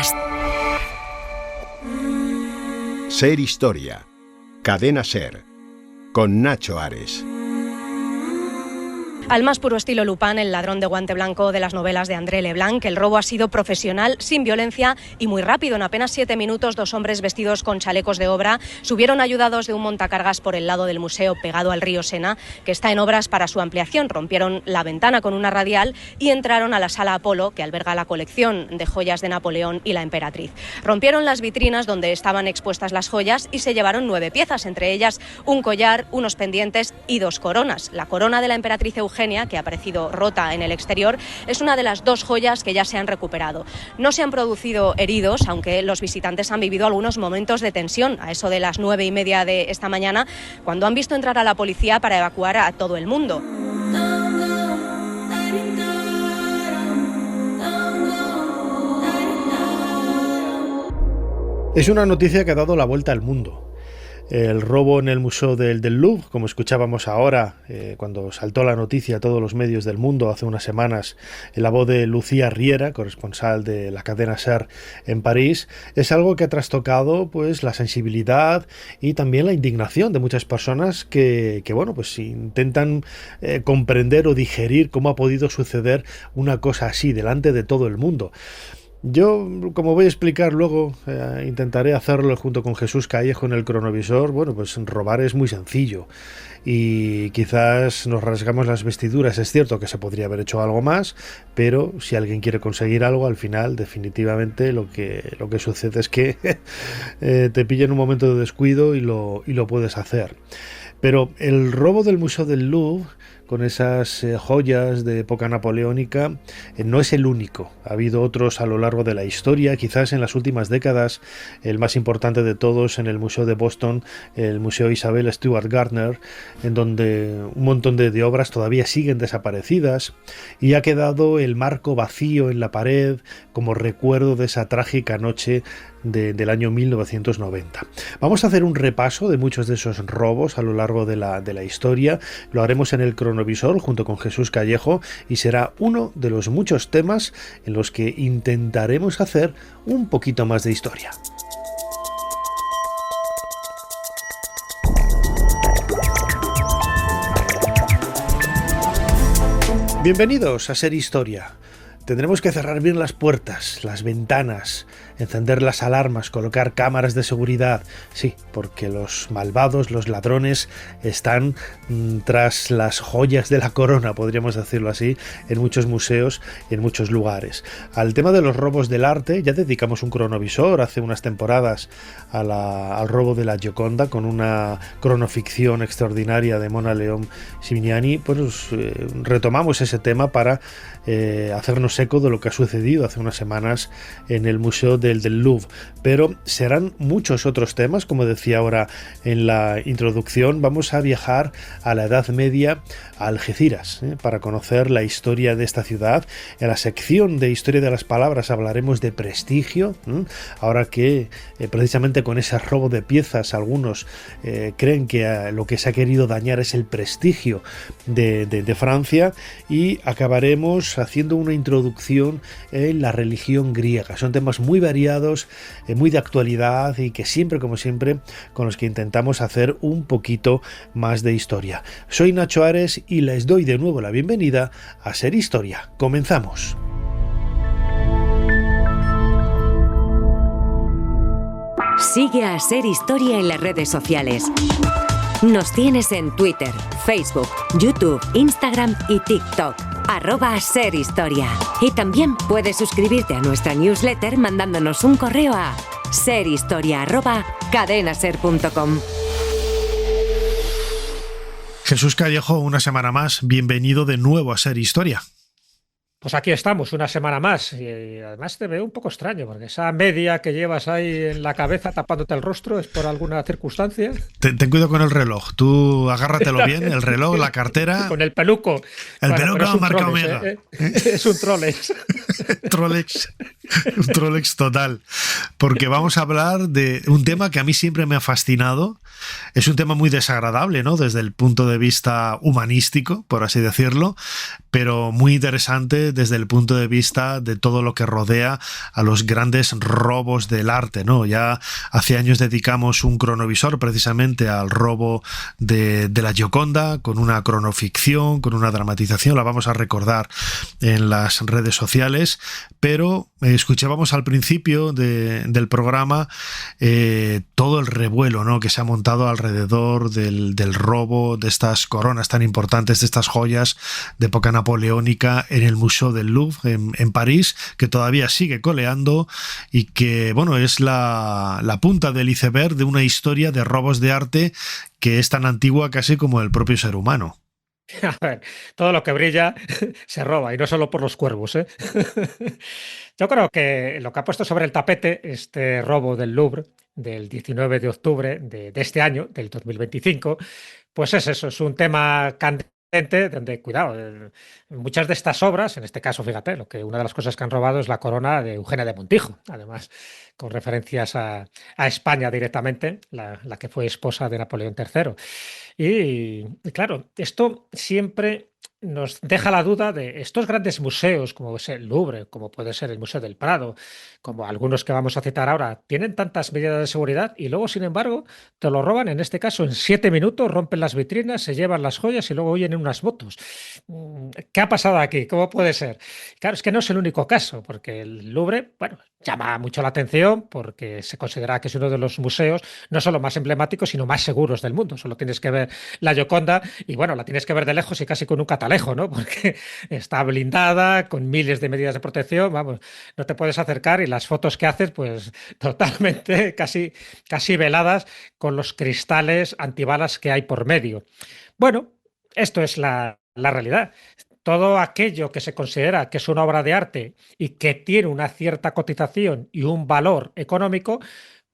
Podcast. Ser Historia. Cadena Ser. Con Nacho Ares. Al más puro estilo Lupin, el ladrón de guante blanco de las novelas de André Leblanc, el robo ha sido profesional, sin violencia y muy rápido. En apenas 7 minutos, 2 hombres vestidos con chalecos de obra subieron ayudados de un montacargas por el lado del museo pegado al río Sena, que está en obras para su ampliación. Rompieron la ventana con una radial y entraron a la sala Apolo, que alberga la colección de joyas de Napoleón y la emperatriz. Rompieron las vitrinas donde estaban expuestas las joyas y se llevaron 9 piezas, entre ellas un collar, unos pendientes y 2 coronas. La corona de la emperatriz Eugenia, que ha aparecido rota en el exterior, es una de las 2 joyas que ya se han recuperado. No se han producido heridos, aunque los visitantes han vivido algunos momentos de tensión a eso de las 9:30 de esta mañana, cuando han visto entrar a la policía para evacuar a todo el mundo. Es una noticia que ha dado la vuelta al mundo. El robo en el Museo del Louvre, como escuchábamos ahora, cuando saltó la noticia a todos los medios del mundo hace unas semanas, en la voz de Lucía Riera, corresponsal de la cadena SER en París, es algo que ha trastocado pues la sensibilidad y también la indignación de muchas personas que bueno, pues intentan comprender o digerir cómo ha podido suceder una cosa así delante de todo el mundo. Yo, como voy a explicar luego, intentaré hacerlo junto con Jesús Callejo en el cronovisor. Bueno, pues robar es muy sencillo y quizás nos rasgamos las vestiduras. Es cierto que se podría haber hecho algo más, pero si alguien quiere conseguir algo, al final definitivamente lo que sucede es que te pilla en un momento de descuido y lo puedes hacer. Pero el robo del Museo del Louvre, con esas joyas de época napoleónica, no es el único. Ha habido otros a lo largo de la historia, quizás en las últimas décadas, el más importante de todos en el Museo de Boston, el Museo Isabel Stewart Gardner, en donde un montón de obras todavía siguen desaparecidas y ha quedado el marco vacío en la pared como recuerdo de esa trágica noche del año 1990. Vamos a hacer un repaso de muchos de esos robos a lo largo de la historia. Lo haremos en el cronovisor junto con Jesús Callejo y será uno de los muchos temas en los que intentaremos hacer un poquito más de historia. Bienvenidos a Ser Historia. Tendremos que cerrar bien las puertas, las ventanas, encender las alarmas, colocar cámaras de seguridad. Sí, porque los malvados, los ladrones, están tras las joyas de la corona, podríamos decirlo así, en muchos museos y en muchos lugares. Al tema de los robos del arte, ya dedicamos un cronovisor hace unas temporadas al robo de la Gioconda, con una cronoficción extraordinaria de Mona León Simignani. Pues retomamos ese tema para hacernos eco de lo que ha sucedido hace unas semanas en el Museo del Louvre, pero serán muchos otros temas. Como decía ahora en la introducción, vamos a viajar a la Edad Media, a Algeciras, para conocer la historia de esta ciudad. En la sección de Historia de las Palabras hablaremos de prestigio, ahora que precisamente con ese robo de piezas algunos creen que lo que se ha querido dañar es el prestigio de Francia, y acabaremos haciendo una introducción en la religión griega. Son temas muy variados, muy de actualidad y que siempre, como siempre, con los que intentamos hacer un poquito más de historia. Soy Nacho Ares y les doy de nuevo la bienvenida a Ser Historia. Comenzamos. Sigue a Ser Historia en las redes sociales. Nos tienes en Twitter, Facebook, YouTube, Instagram y TikTok. @serhistoria. Y también puedes suscribirte a nuestra newsletter mandándonos un correo a serhistoria@cadenaser.com. Jesús Callejo, una semana más, bienvenido de nuevo a Ser Historia. Pues aquí estamos, una semana más, y además te veo un poco extraño, porque esa media que llevas ahí en la cabeza tapándote el rostro, ¿es por alguna circunstancia? Ten cuidado con el reloj, tú agárratelo bien, el reloj, la cartera... Con el peluco. El peluco es un marca Trolex, Omega. Es un Trolex. Trolex. Un Trolex total, porque vamos a hablar de un tema que a mí siempre me ha fascinado. Es un tema muy desagradable, ¿no? Desde el punto de vista humanístico, por así decirlo, pero muy interesante desde el punto de vista de todo lo que rodea a los grandes robos del arte, ¿no? Ya hace años dedicamos un cronovisor precisamente al robo de la Gioconda, con una cronoficción, con una dramatización, la vamos a recordar en las redes sociales, pero escuchábamos al principio del programa todo el revuelo, ¿no?, que se ha montado alrededor del robo de estas coronas tan importantes, de estas joyas de época napoleónica en el Museo del Louvre en París, que todavía sigue coleando y que, bueno, es la punta del iceberg de una historia de robos de arte que es tan antigua casi como el propio ser humano. A ver, todo lo que brilla se roba, y no solo por los cuervos, ¿eh? Yo creo que lo que ha puesto sobre el tapete este robo del Louvre del 19 de octubre de este año, del 2025, pues es eso, es un tema candente donde, cuidado, muchas de estas obras, en este caso, fíjate, una de las cosas que han robado es la corona de Eugenia de Montijo, además con referencias a España directamente, la que fue esposa de Napoleón III. Y claro, esto siempre nos deja la duda de estos grandes museos, como es el Louvre, como puede ser el Museo del Prado, como algunos que vamos a citar ahora, tienen tantas medidas de seguridad y luego, sin embargo, te lo roban, en este caso, en 7 minutos, rompen las vitrinas, se llevan las joyas y luego huyen en unas motos. ¿Qué ha pasado aquí? ¿Cómo puede ser? Claro, es que no es el único caso, porque el Louvre, bueno, llama mucho la atención porque se considera que es uno de los museos no solo más emblemáticos, sino más seguros del mundo. Solo tienes que ver la Gioconda y, bueno, la tienes que ver de lejos y casi con un catalejo, ¿no? Porque está blindada, con miles de medidas de protección, vamos, no te puedes acercar y las fotos que haces, pues totalmente casi veladas con los cristales antibalas que hay por medio. Bueno, esto es la realidad. Todo aquello que se considera que es una obra de arte y que tiene una cierta cotización y un valor económico,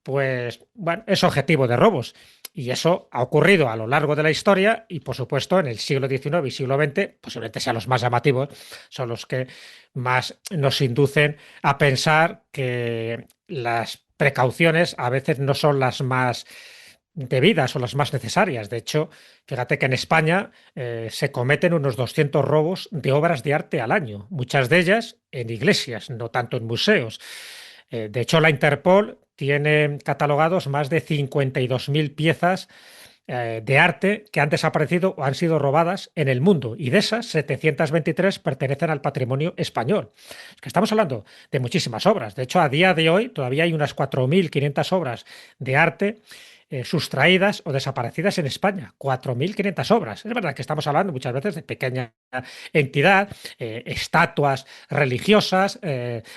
pues bueno, es objetivo de robos. Y eso ha ocurrido a lo largo de la historia y, por supuesto, en el siglo XIX y siglo XX, posiblemente sean los más llamativos, son los que más nos inducen a pensar que las precauciones a veces no son las más debidas o las más necesarias. De hecho, fíjate que en España se cometen unos 200 robos de obras de arte al año, muchas de ellas en iglesias, no tanto en museos. De hecho, la Interpol tiene catalogados más de 52.000 piezas de arte que han desaparecido o han sido robadas en el mundo, y de esas 723 pertenecen al patrimonio español. Es que estamos hablando de muchísimas obras. De hecho, a día de hoy todavía hay unas 4.500 obras de arte sustraídas o desaparecidas en España, 4.500 obras. Es verdad que estamos hablando muchas veces de pequeña entidad, estatuas religiosas,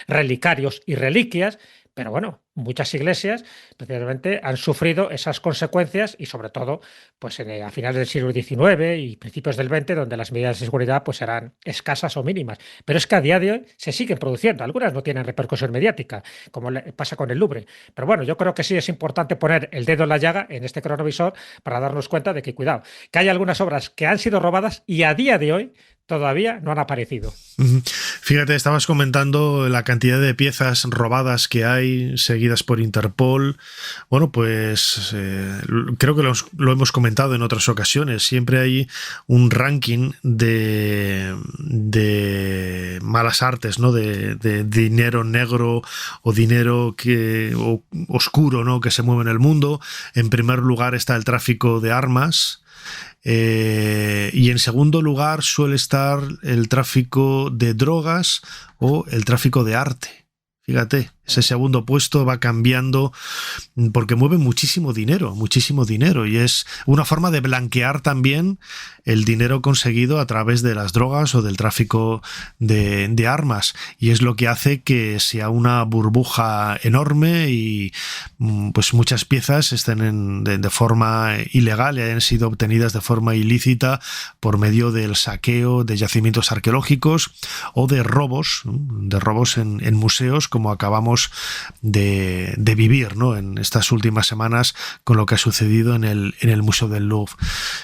relicarios y reliquias, pero bueno, muchas iglesias precisamente han sufrido esas consecuencias y, sobre todo, pues a finales del siglo XIX y principios del XX, donde las medidas de seguridad pues eran escasas o mínimas. Pero es que a día de hoy se siguen produciendo. Algunas no tienen repercusión mediática, como pasa con el Louvre. Pero bueno, yo creo que sí es importante poner el dedo en la llaga en este cronovisor para darnos cuenta de que, cuidado, que hay algunas obras que han sido robadas y a día de hoy todavía no han aparecido. Fíjate, estabas comentando la cantidad de piezas robadas que hay seguidas por Interpol. Bueno, pues creo que lo hemos comentado en otras ocasiones. Siempre hay un ranking de malas artes, ¿no? De dinero negro o dinero oscuro, ¿no?, que se mueve en el mundo. En primer lugar está el tráfico de armas. Y en segundo lugar suele estar el tráfico de drogas o el tráfico de arte. Fíjate, ese segundo puesto va cambiando porque mueve muchísimo dinero, y es una forma de blanquear también el dinero conseguido a través de las drogas o del tráfico de armas, y es lo que hace que sea una burbuja enorme y pues muchas piezas estén de forma ilegal y hayan sido obtenidas de forma ilícita por medio del saqueo de yacimientos arqueológicos o de robos en museos, como acabamos acabamos de vivir, ¿no?, en estas últimas semanas con lo que ha sucedido en el Museo del Louvre.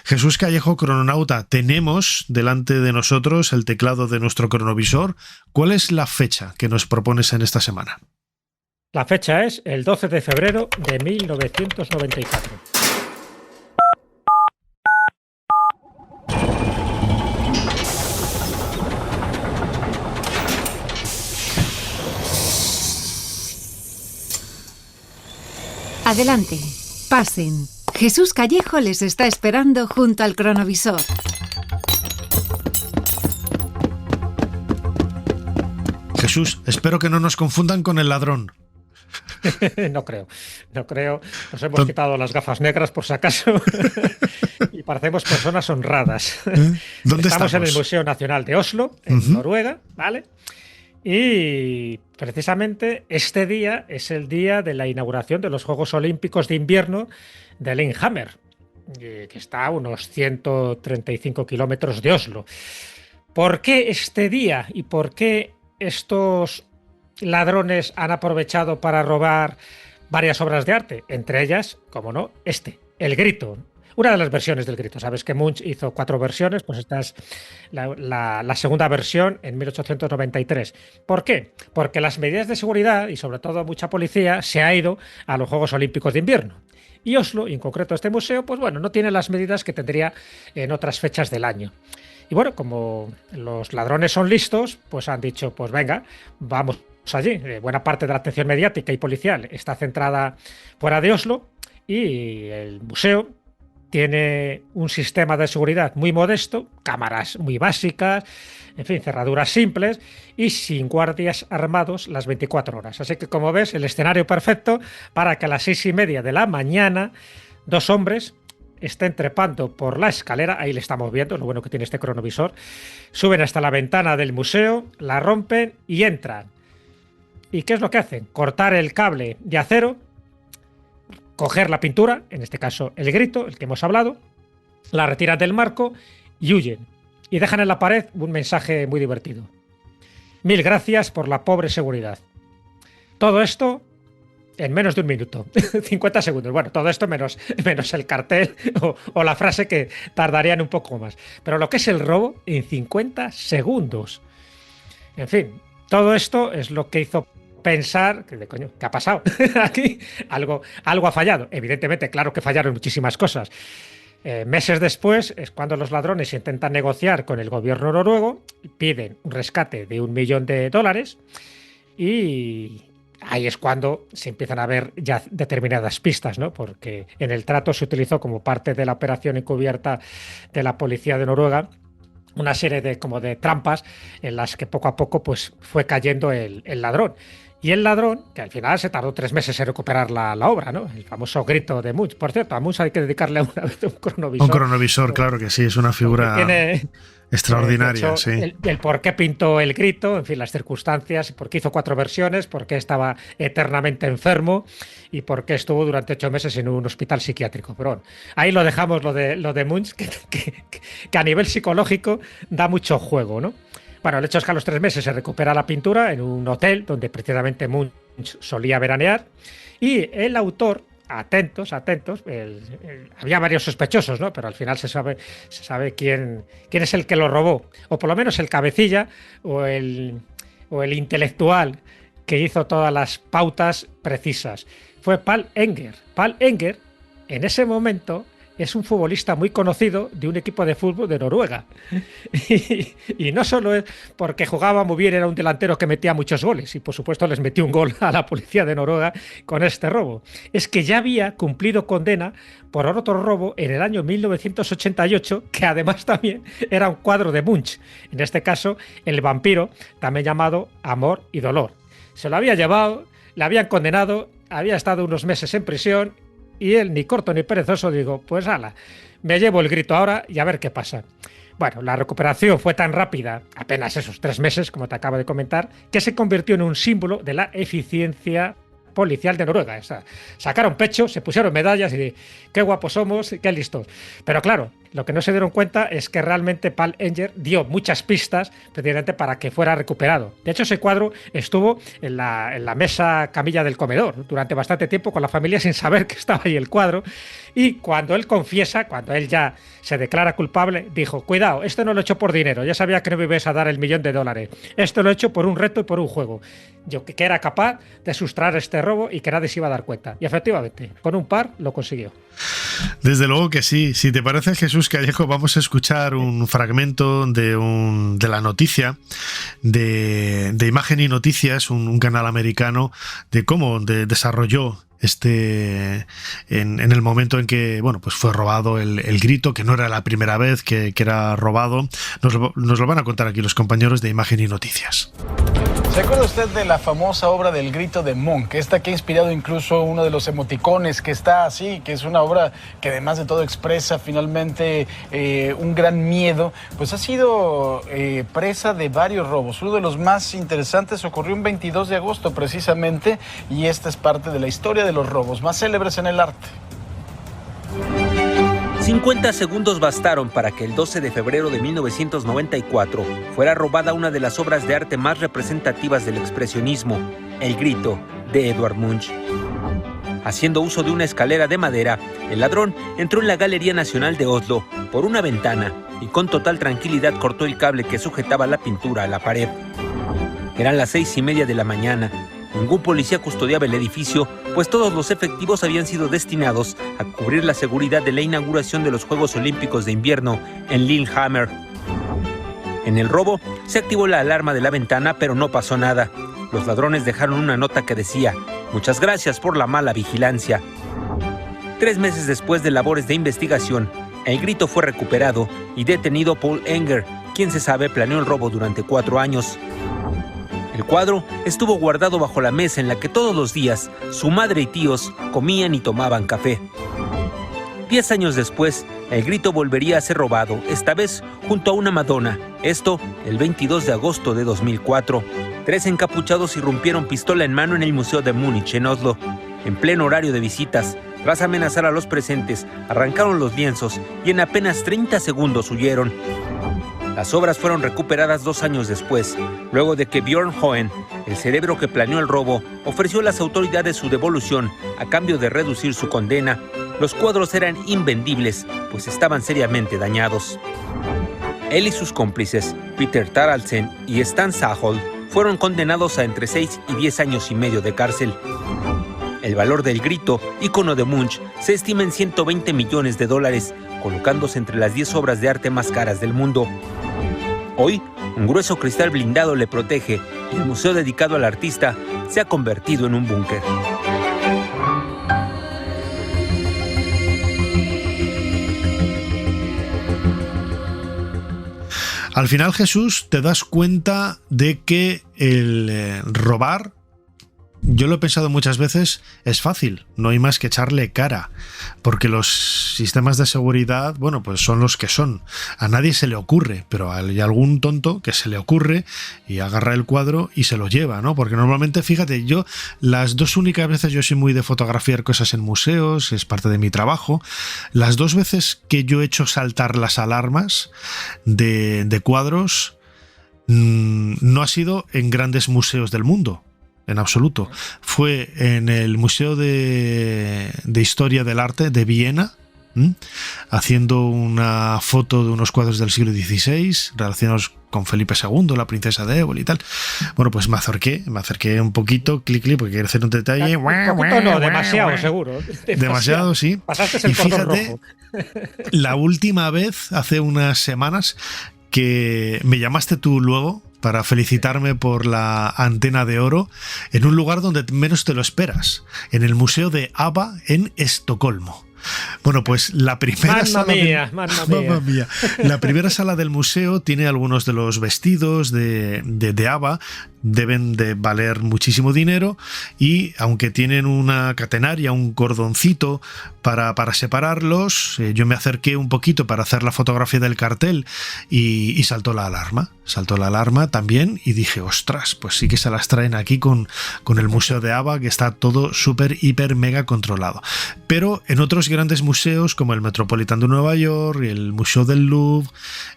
Jesús Callejo, crononauta, tenemos delante de nosotros el teclado de nuestro cronovisor. ¿Cuál es la fecha que nos propones en esta semana? La fecha es el 12 de febrero de 1994. Adelante, pasen. Jesús Callejo les está esperando junto al cronovisor. Jesús, espero que no nos confundan con el ladrón. No creo. Nos hemos quitado las gafas negras por si acaso y parecemos personas honradas. ¿Dónde estamos? En el estamos? Museo Nacional de Oslo, en Noruega, ¿vale? Y precisamente este día es el día de la inauguración de los Juegos Olímpicos de Invierno de Lillehammer, que está a unos 135 kilómetros de Oslo. ¿Por qué este día y por qué estos ladrones han aprovechado para robar varias obras de arte? Entre ellas, como no, El Grito. Una de las versiones del Grito. Sabes que Munch hizo 4 versiones, pues esta es la segunda versión en 1893. ¿Por qué? Porque las medidas de seguridad y sobre todo mucha policía se ha ido a los Juegos Olímpicos de Invierno. Y Oslo, y en concreto este museo, pues bueno, no tiene las medidas que tendría en otras fechas del año. Y bueno, como los ladrones son listos, pues han dicho, pues venga, vamos allí. Buena parte de la atención mediática y policial está centrada fuera de Oslo y el museo tiene un sistema de seguridad muy modesto, cámaras muy básicas, en fin, cerraduras simples y sin guardias armados las 24 horas. Así que, como ves, el escenario perfecto para que a las 6:30 de la mañana 2 hombres estén trepando por la escalera, ahí le estamos viendo, lo bueno que tiene este cronovisor, suben hasta la ventana del museo, la rompen y entran. ¿Y qué es lo que hacen? Cortar el cable de acero, coger la pintura, en este caso El Grito, el que hemos hablado, la retiran del marco y huyen. Y dejan en la pared un mensaje muy divertido. 1000 gracias por la pobre seguridad. Todo esto en menos de un minuto, 50 segundos. Bueno, todo esto menos el cartel o la frase que tardarían un poco más. Pero lo que es el robo en 50 segundos. En fin, todo esto es lo que hizo pensar que, coño, ¿qué ha pasado? Aquí algo ha fallado. Evidentemente, claro que fallaron muchísimas cosas. Meses después es cuando los ladrones intentan negociar con el gobierno noruego, piden un rescate de $1 millón y ahí es cuando se empiezan a ver ya determinadas pistas, ¿no? Porque en el trato se utilizó como parte de la operación encubierta de la policía de Noruega una serie de trampas en las que poco a poco pues fue cayendo el ladrón. Y el ladrón, que al final se tardó 3 meses en recuperar la obra, ¿no? El famoso Grito de Munch. Por cierto, a Munch hay que dedicarle una vez un cronovisor. Un cronovisor, claro que sí, es una figura extraordinaria, hecho, sí. El por qué pintó El Grito, en fin, las circunstancias, por qué hizo 4 versiones, por qué estaba eternamente enfermo y por qué estuvo durante 8 meses en un hospital psiquiátrico. Pero bueno, ahí lo dejamos, lo de Munch, que a nivel psicológico da mucho juego, ¿no? Bueno, el hecho es que a los 3 meses se recupera la pintura en un hotel donde precisamente Munch solía veranear y el autor, atentos, había varios sospechosos, ¿no? Pero al final se sabe quién es el que lo robó, o por lo menos el cabecilla o el intelectual que hizo todas las pautas precisas. Fue Paul Enger. Paul Enger, en ese momento, es un futbolista muy conocido de un equipo de fútbol de Noruega. Y no solo es porque jugaba muy bien, era un delantero que metía muchos goles y por supuesto les metió un gol a la policía de Noruega con este robo. Es que ya había cumplido condena por otro robo en el año 1988, que además también era un cuadro de Munch. En este caso, El vampiro, también llamado Amor y dolor. Se lo había llevado, le habían condenado, había estado unos meses en prisión. Y él, ni corto ni perezoso, digo, pues ala, me llevo El Grito ahora y a ver qué pasa. Bueno, la recuperación fue tan rápida, apenas esos 3 meses, como te acabo de comentar, que se convirtió en un símbolo de la eficiencia policial de Noruega. O sea, sacaron pecho, se pusieron medallas y qué guapos somos, qué listos. Pero claro, Lo que no se dieron cuenta es que realmente Paul Enger dio muchas pistas precisamente para que fuera recuperado. De hecho, ese cuadro estuvo en la mesa camilla del comedor durante bastante tiempo con la familia sin saber que estaba ahí el cuadro. Y cuando él confiesa, cuando él ya se declara culpable, dijo: cuidado, esto no lo he hecho por dinero, ya sabía que no me ibas a dar el $1.000.000. Esto lo he hecho por un reto y por un juego. Yo que era capaz de sustraer este robo y que nadie se iba a dar cuenta. Y efectivamente, con un par lo consiguió. Desde luego que sí. Si te parece, Jesús Callejo, vamos a escuchar un fragmento de la noticia de Imagen y Noticias, un canal americano, de cómo desarrolló en el momento en que pues fue robado el grito, que no era la primera vez que era robado. Nos lo van a contar aquí los compañeros de Imagen y Noticias. ¿Se acuerda usted de la famosa obra del grito de Munch? Esta que ha inspirado incluso uno de los emoticones que está así, que es una obra que además de todo expresa finalmente un gran miedo, pues ha sido presa de varios robos. Uno de los más interesantes ocurrió un 22 de agosto precisamente, y esta es parte de la historia de los robos más célebres en el arte. 50 segundos bastaron para que el 12 de febrero de 1994 fuera robada una de las obras de arte más representativas del expresionismo, El grito, de Edvard Munch. Haciendo uso de una escalera de madera, el ladrón entró en la Galería Nacional de Oslo por una ventana y con total tranquilidad cortó el cable que sujetaba la pintura a la pared. Eran las 6:30 de la mañana. Ningún policía custodiaba el edificio, pues todos los efectivos habían sido destinados a cubrir la seguridad de la inauguración de los Juegos Olímpicos de Invierno en Lillehammer. En el robo, se activó la alarma de la ventana, pero no pasó nada. Los ladrones dejaron una nota que decía: «Muchas gracias por la mala vigilancia». 3 meses después de labores de investigación, el grito fue recuperado y detenido Paul Enger, quien se sabe planeó el robo durante 4 años. El cuadro estuvo guardado bajo la mesa en la que todos los días su madre y tíos comían y tomaban café. 10 años después, el grito volvería a ser robado, esta vez junto a una Madonna. Esto el 22 de agosto de 2004. 3 encapuchados irrumpieron pistola en mano en el Museo de Múnich, en Oslo. En pleno horario de visitas, tras amenazar a los presentes, arrancaron los lienzos y en apenas 30 segundos huyeron. Las obras fueron recuperadas 2 años después, luego de que Björn Hohen, el cerebro que planeó el robo, ofreció a las autoridades su devolución a cambio de reducir su condena. Los cuadros eran invendibles, pues estaban seriamente dañados. Él y sus cómplices, Peter Taraldsen y Stan Saholt, fueron condenados a entre 6 y 10 años y medio de cárcel. El valor del grito, ícono de Munch, se estima en $120 millones, colocándose entre las 10 obras de arte más caras del mundo. Hoy, un grueso cristal blindado le protege y el museo dedicado al artista se ha convertido en un búnker. Al final, Jesús, te das cuenta de que el robar, yo lo he pensado muchas veces, es fácil, no hay más que echarle cara, porque los sistemas de seguridad, pues son los que son. A nadie se le ocurre, pero hay algún tonto que se le ocurre y agarra el cuadro y se lo lleva, ¿no? Porque normalmente, fíjate, yo las 2 únicas veces, yo soy muy de fotografiar cosas en museos, es parte de mi trabajo, las 2 veces que yo he hecho saltar las alarmas de cuadros, no ha sido en grandes museos del mundo. En absoluto. Fue en el Museo de Historia del Arte de Viena, haciendo una foto de unos cuadros del siglo XVI relacionados con Felipe II, la princesa de Éboli y tal. Pues me acerqué un poquito, clic, porque quiero hacer un detalle. Un poquito no, demasiado seguro. Demasiado, sí. Pasaste el cordón rojo. La última vez, hace unas semanas, que me llamaste tú luego para felicitarme por la antena de oro en un lugar donde menos te lo esperas, en el Museo de ABBA en Estocolmo. Pues la primera Mamma mía. La primera sala del museo tiene algunos de los vestidos de ABBA, deben de valer muchísimo dinero, y aunque tienen una catenaria, un cordoncito para separarlos, yo me acerqué un poquito para hacer la fotografía del cartel y saltó la alarma también, y dije, ostras, pues sí que se las traen aquí con el Museo de ABBA, que está todo súper, hiper, mega controlado. Pero en otros grandes museos como el Metropolitan de Nueva York, el Museo del Louvre,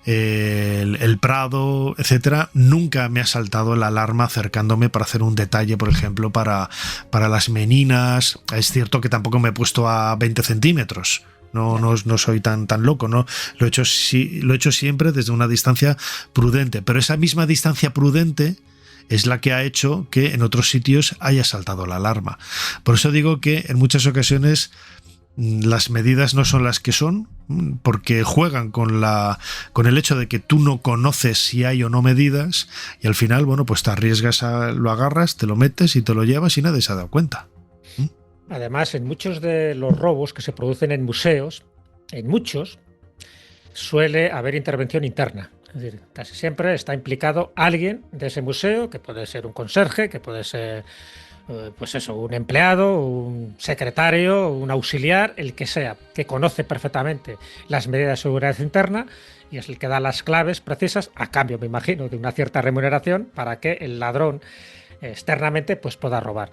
el Prado, etcétera, nunca me ha saltado la alarma acercándome para hacer un detalle, por ejemplo, para las meninas. Es cierto que tampoco me he puesto a 20 centímetros. No soy tan loco, ¿no? Lo he hecho siempre desde una distancia prudente, pero esa misma distancia prudente es la que ha hecho que en otros sitios haya saltado la alarma. Por eso digo que en muchas ocasiones las medidas no son las que son, porque juegan con el hecho de que tú no conoces si hay o no medidas, y al final, bueno, pues te arriesgas, lo agarras, te lo metes y te lo llevas y nadie se ha dado cuenta. Además, en muchos de los robos que se producen en museos, en muchos, suele haber intervención interna. Es decir, casi siempre está implicado alguien de ese museo, que puede ser un conserje, que puede ser pues eso, un empleado, un secretario, un auxiliar, el que sea, que conoce perfectamente las medidas de seguridad interna y es el que da las claves precisas, a cambio, me imagino, de una cierta remuneración para que el ladrón externamente pues pueda robar.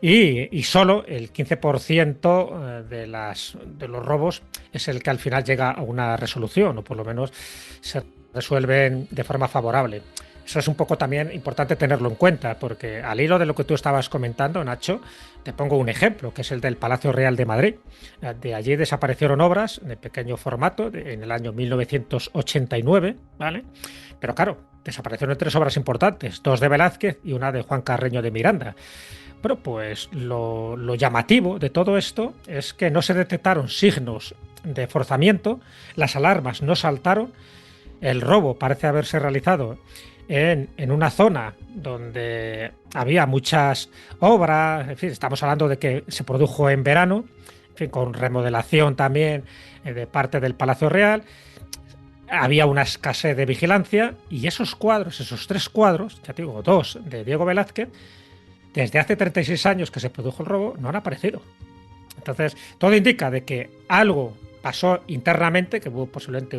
Y solo el 15% de los robos es el que al final llega a una resolución, o por lo menos se resuelven de forma favorable. Eso es un poco también importante tenerlo en cuenta, porque al hilo de lo que tú estabas comentando, Nacho, te pongo un ejemplo, que es el del Palacio Real de Madrid. De allí desaparecieron obras de pequeño formato en el año 1989, ¿vale? Pero claro, desaparecieron 3 obras importantes, 2 de Velázquez y una de Juan Carreño de Miranda. Pero pues lo llamativo de todo esto es que no se detectaron signos de forzamiento, las alarmas no saltaron, el robo parece haberse realizado en una zona donde había muchas obras, en fin, estamos hablando de que se produjo en verano, en fin, con remodelación también de parte del Palacio Real, había una escasez de vigilancia y esos 3 cuadros, ya te digo, 2 de Diego Velázquez, desde hace 36 años que se produjo el robo, no han aparecido. Entonces, todo indica de que algo pasó internamente, que hubo posiblemente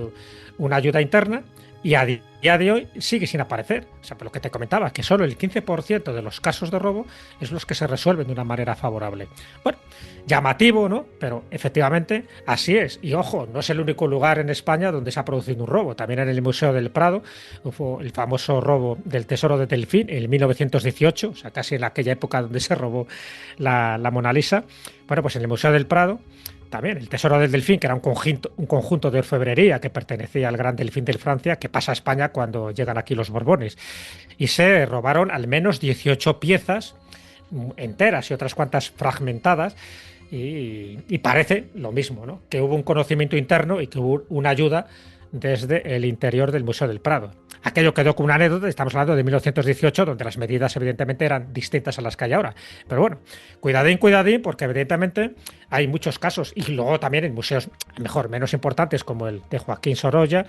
una ayuda interna, y a día de hoy sigue sin aparecer. O sea, por lo que te comentaba, que solo el 15% de los casos de robo es los que se resuelven de una manera favorable. Bueno, llamativo, ¿no? Pero efectivamente así es. Y ojo, no es el único lugar en España donde se ha producido un robo. También en el Museo del Prado hubo el famoso robo del Tesoro de Delfín en 1918, o sea, casi en aquella época donde se robó la Mona Lisa. Bueno, pues en el Museo del Prado también el Tesoro del Delfín, que era un conjunto de orfebrería que pertenecía al Gran Delfín de Francia, que pasa a España cuando llegan aquí los Borbones. Y se robaron al menos 18 piezas enteras y otras cuantas fragmentadas. Y parece lo mismo, ¿no? Que hubo un conocimiento interno y que hubo una ayuda desde el interior del Museo del Prado. Aquello quedó como una anécdota, estamos hablando de 1918, donde las medidas evidentemente eran distintas a las que hay ahora. Pero bueno, cuidadín, porque evidentemente hay muchos casos, y luego también en museos menos importantes, como el de Joaquín Sorolla,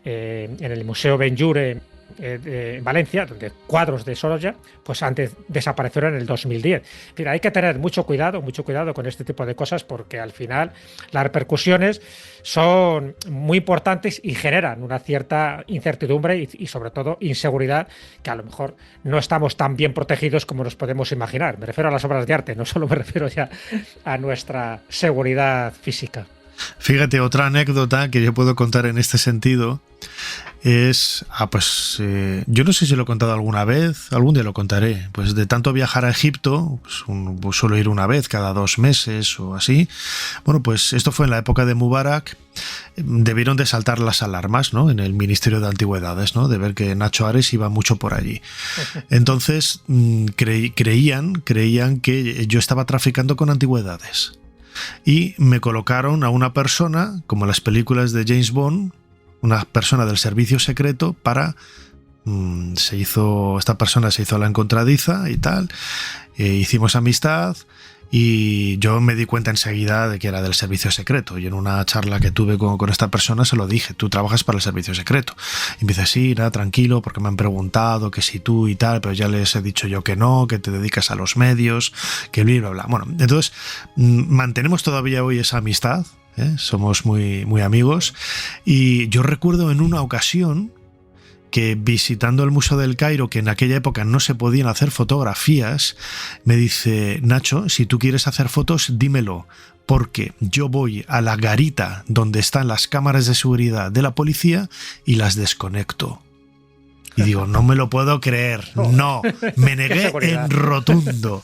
en el Museo Benlliure en Valencia, donde cuadros de Sorolla pues antes desaparecieron en el 2010. En fin, hay que tener mucho cuidado con este tipo de cosas, porque al final las repercusiones son muy importantes y generan una cierta incertidumbre y sobre todo inseguridad, que a lo mejor no estamos tan bien protegidos como nos podemos imaginar. Me refiero a las obras de arte, no solo me refiero ya a nuestra seguridad física. Fíjate, otra anécdota que yo puedo contar en este sentido es, yo no sé si lo he contado alguna vez, algún día lo contaré, pues de tanto viajar a Egipto, pues suelo ir una vez cada 2 meses o así. Bueno, pues esto fue en la época de Mubarak, debieron de saltar las alarmas, ¿no? En el Ministerio de Antigüedades, ¿no? De ver que Nacho Ares iba mucho por allí. Entonces creían que yo estaba traficando con antigüedades. Y me colocaron a una persona, como en las películas de James Bond, una persona del servicio secreto para... esta persona se hizo la encontradiza y tal, hicimos amistad y yo me di cuenta enseguida de que era del servicio secreto, y en una charla que tuve con esta persona se lo dije: tú trabajas para el servicio secreto. Y me dice: sí, nada, tranquilo, porque me han preguntado que si tú y tal, pero ya les he dicho yo que no, que te dedicas a los medios, que bla, bla, bla. Bueno, entonces mantenemos todavía hoy esa amistad, somos muy, muy amigos, y yo recuerdo en una ocasión que visitando el Museo del Cairo, que en aquella época no se podían hacer fotografías, me dice: Nacho, si tú quieres hacer fotos, dímelo, porque yo voy a la garita donde están las cámaras de seguridad de la policía y las desconecto. Y digo, no me lo puedo creer, no, me negué en rotundo,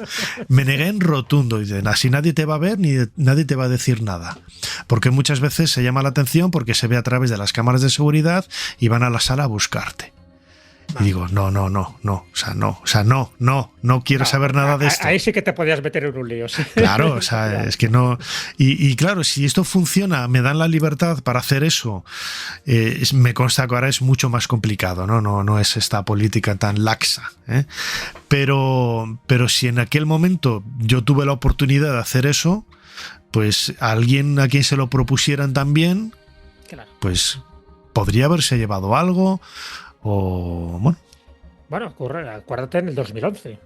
y dicen, así nadie te va a ver ni nadie te va a decir nada, porque muchas veces se llama la atención porque se ve a través de las cámaras de seguridad y van a la sala a buscarte. Y digo, no quiero saber nada de esto. Ahí sí que te podías meter en un lío. Sí. Claro, o sea, es que no... Y claro, si esto funciona, me dan la libertad para hacer eso, me consta que ahora es mucho más complicado, no es esta política tan laxa, ¿eh? Pero si en aquel momento yo tuve la oportunidad de hacer eso, pues alguien a quien se lo propusieran también, claro, pues podría haberse llevado algo. Bueno, ocurre, acuérdate, en el 2011,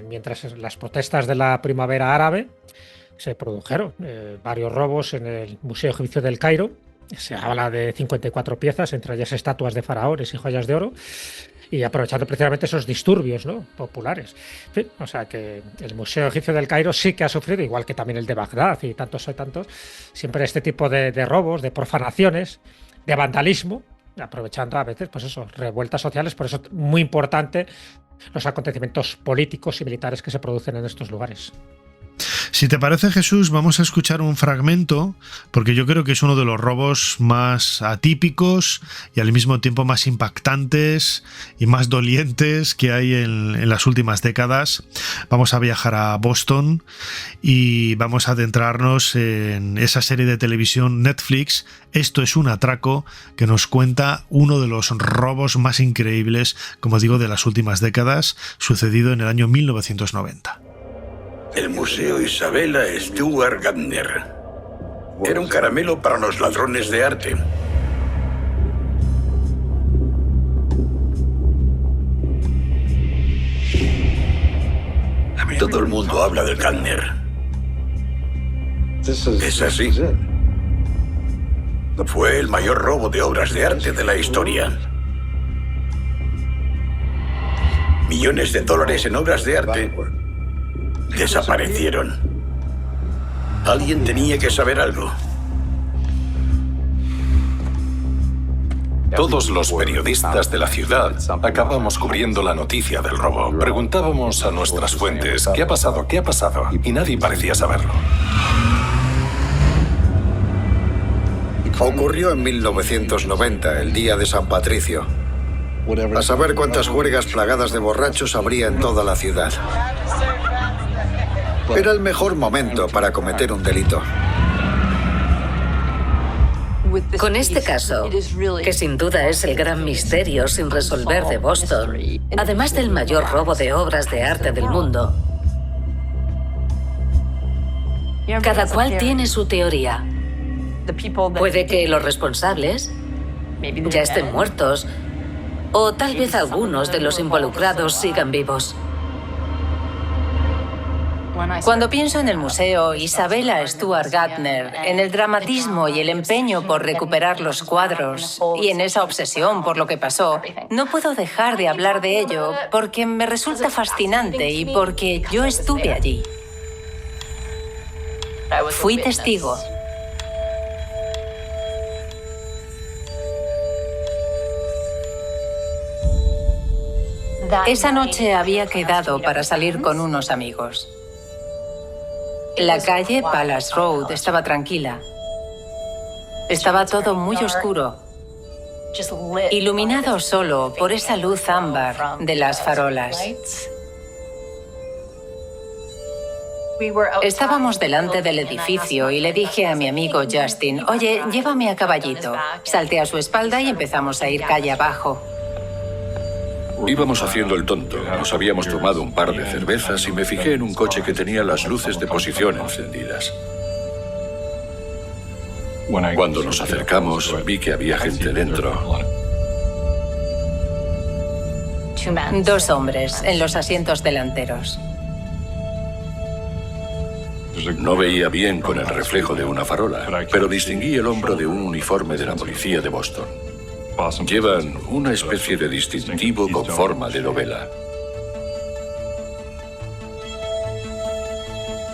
mientras las protestas de la primavera árabe se produjeron varios robos en el Museo Egipcio del Cairo. Se habla de 54 piezas, entre ellas estatuas de faraones y joyas de oro, y aprovechando precisamente esos disturbios, ¿no?, populares. En fin, o sea que el Museo Egipcio del Cairo sí que ha sufrido, igual que también el de Bagdad y tantos, siempre este tipo de robos, de profanaciones, de vandalismo, aprovechando a veces, pues eso, revueltas sociales. Por eso muy importante los acontecimientos políticos y militares que se producen en estos lugares. Si te parece, Jesús, vamos a escuchar un fragmento, porque yo creo que es uno de los robos más atípicos y al mismo tiempo más impactantes y más dolientes que hay en las últimas décadas. Vamos a viajar a Boston y vamos a adentrarnos en esa serie de televisión Netflix, Esto es un atraco, que nos cuenta uno de los robos más increíbles, como digo, de las últimas décadas, sucedido en el año 1990. El Museo Isabella Stewart Gardner era un caramelo para los ladrones de arte. Todo el mundo habla del Gardner. Es así. Fue el mayor robo de obras de arte de la historia. Millones de dólares en obras de arte desaparecieron. Alguien tenía que saber algo. Todos los periodistas de la ciudad acabamos cubriendo la noticia del robo. Preguntábamos a nuestras fuentes, ¿qué ha pasado? ¿Qué ha pasado? Y nadie parecía saberlo. Ocurrió en 1990, el día de San Patricio. A saber cuántas juergas plagadas de borrachos habría en toda la ciudad. Era el mejor momento para cometer un delito. Con este caso, que sin duda es el gran misterio sin resolver de Boston, además del mayor robo de obras de arte del mundo, cada cual tiene su teoría. Puede que los responsables ya estén muertos, o tal vez algunos de los involucrados sigan vivos. Cuando pienso en el museo Isabella Stewart Gardner, en el dramatismo y el empeño por recuperar los cuadros y en esa obsesión por lo que pasó, no puedo dejar de hablar de ello porque me resulta fascinante y porque yo estuve allí. Fui testigo. Esa noche había quedado para salir con unos amigos. La calle Palace Road estaba tranquila. Estaba todo muy oscuro, iluminado solo por esa luz ámbar de las farolas. Estábamos delante del edificio y le dije a mi amigo Justin, oye, llévame a caballito. Salté a su espalda y empezamos a ir calle abajo. Íbamos haciendo el tonto. Nos habíamos tomado un par de cervezas y me fijé en un coche que tenía las luces de posición encendidas. Cuando nos acercamos, vi que había gente dentro. 2 hombres en los asientos delanteros. No veía bien con el reflejo de una farola, pero distinguí el hombro de un uniforme de la policía de Boston. Llevan una especie de distintivo con forma de novela.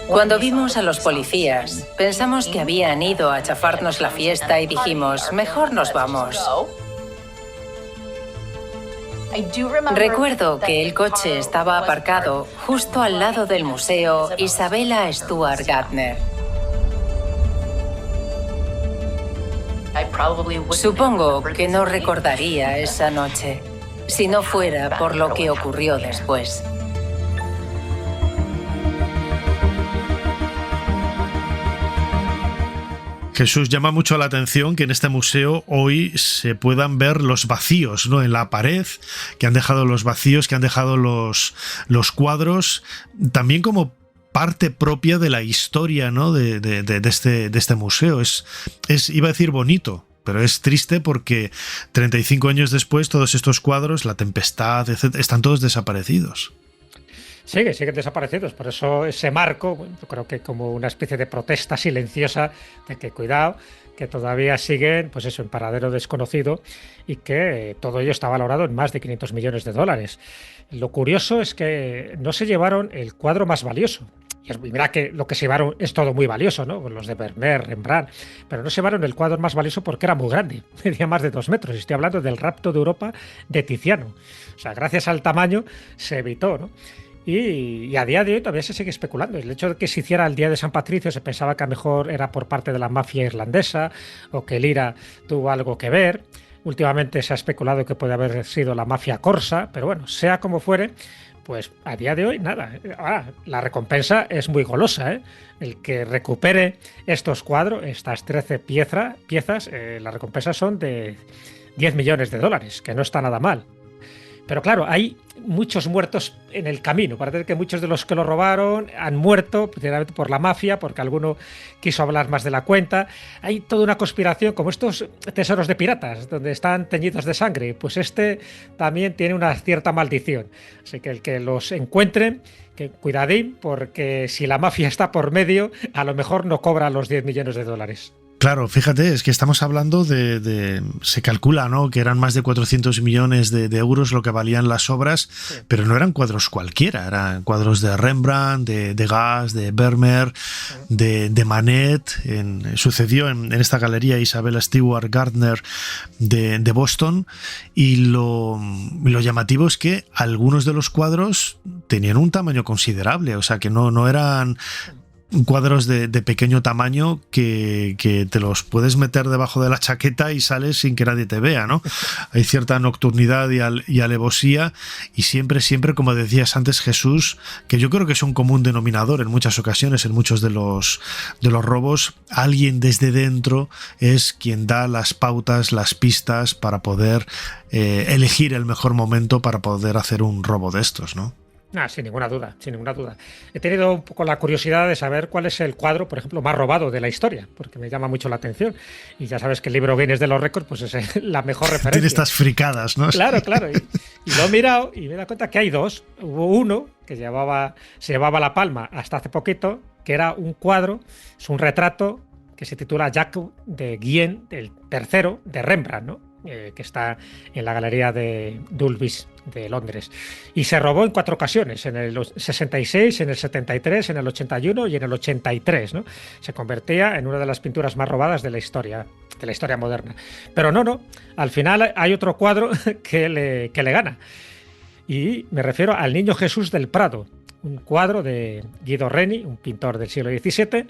Cuando vimos a los policías, pensamos que habían ido a chafarnos la fiesta y dijimos, mejor nos vamos. Recuerdo que el coche estaba aparcado justo al lado del museo Isabella Stewart Gardner. Supongo que no recordaría esa noche, si no fuera por lo que ocurrió después. Jesús, llama mucho la atención que en este museo hoy se puedan ver los vacíos, ¿no? En la pared, que han dejado los vacíos, que han dejado los cuadros, también como parte propia de la historia, ¿no? de este museo. Iba a decir bonito, pero es triste porque 35 años después todos estos cuadros, La Tempestad, etc., están todos desaparecidos. Siguen desaparecidos, por eso ese marco, bueno, yo creo que como una especie de protesta silenciosa de que cuidado, que todavía siguen, pues eso, en paradero desconocido y que todo ello está valorado en más de 500 millones de dólares. Lo curioso es que no se llevaron el cuadro más valioso. Y mira que lo que se llevaron es todo muy valioso, ¿no? Los de Vermeer, Rembrandt, pero no se llevaron el cuadro más valioso porque era muy grande, medía más de 2 metros. Estoy hablando del Rapto de Europa de Tiziano. O sea, gracias al tamaño se evitó, ¿no? Y a día de hoy todavía se sigue especulando. El hecho de que se hiciera el Día de San Patricio se pensaba que a lo mejor era por parte de la mafia irlandesa o que el IRA tuvo algo que ver. Últimamente se ha especulado que puede haber sido la mafia corsa, pero bueno, sea como fuere, pues a día de hoy nada. Ahora, la recompensa es muy golosa, ¿eh? El que recupere estos cuadros, estas 13 piezas, las recompensas son de 10 millones de dólares, que no está nada mal. Pero claro, hay muchos muertos en el camino. Parece que muchos de los que lo robaron han muerto precisamente por la mafia, porque alguno quiso hablar más de la cuenta. Hay toda una conspiración, como estos tesoros de piratas, donde están teñidos de sangre. Pues este también tiene una cierta maldición. Así que el que los encuentren, que cuidadín, porque si la mafia está por medio, a lo mejor no cobra los 10 millones de dólares. Claro, fíjate, es que estamos hablando se calcula, ¿no?, que eran más de 400 millones de euros lo que valían las obras, sí. Pero no eran cuadros cualquiera, eran cuadros de Rembrandt, de Degas, de Vermeer, de Manet. Sucedió en esta galería Isabella Stewart Gardner de Boston, y lo llamativo es que algunos de los cuadros tenían un tamaño considerable, o sea que no eran cuadros de pequeño tamaño que te los puedes meter debajo de la chaqueta y sales sin que nadie te vea, ¿no? Hay cierta nocturnidad y alevosía, y siempre, como decías antes, Jesús, que yo creo que es un común denominador en muchas ocasiones, en muchos de los robos, alguien desde dentro es quien da las pautas, las pistas para poder elegir el mejor momento para poder hacer un robo de estos, ¿no? Sin ninguna duda. He tenido un poco la curiosidad de saber cuál es el cuadro, por ejemplo, más robado de la historia, porque me llama mucho la atención. Y ya sabes que el libro Guinness de los récords pues es la mejor referencia. Tiene estas fricadas, ¿no? Claro. Y lo he mirado y me he dado cuenta que hay dos. Hubo uno que se llevaba la palma hasta hace poquito, que era un cuadro, es un retrato que se titula Jacob de Guyen, el tercero, de Rembrandt, ¿no? Que está en la galería de Dulvis de Londres. Y se robó en 4 ocasiones, en el 66, en el 73, en el 81 y en el 83, ¿no? Se convertía en una de las pinturas más robadas de la historia moderna. Pero no, al final hay otro cuadro que le gana. Y me refiero al Niño Jesús del Prado, un cuadro de Guido Reni, un pintor del siglo XVII,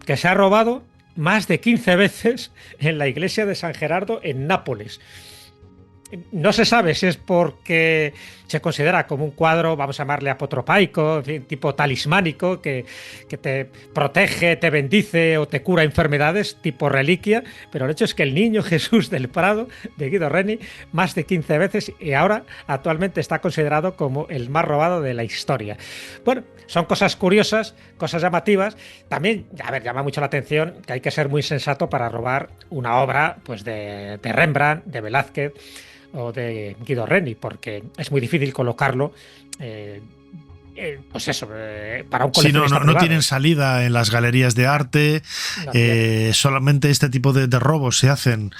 que se ha robado más de 15 veces en la iglesia de San Gerardo en Nápoles. No se sabe si es porque se considera como un cuadro, vamos a llamarle apotropaico, en fin, tipo talismánico, que te protege, te bendice o te cura enfermedades, tipo reliquia, pero el hecho es que el Niño Jesús del Prado, de Guido Reni, más de 15 veces, y ahora actualmente está considerado como el más robado de la historia. Bueno, son cosas curiosas, cosas llamativas. También, llama mucho la atención que hay que ser muy sensato para robar una obra pues de Rembrandt, de Velázquez o de Guido Reni, porque es muy difícil colocarlo para un coleccionista privado. No tienen salida en las galerías de arte. Solamente este tipo de robos se hacen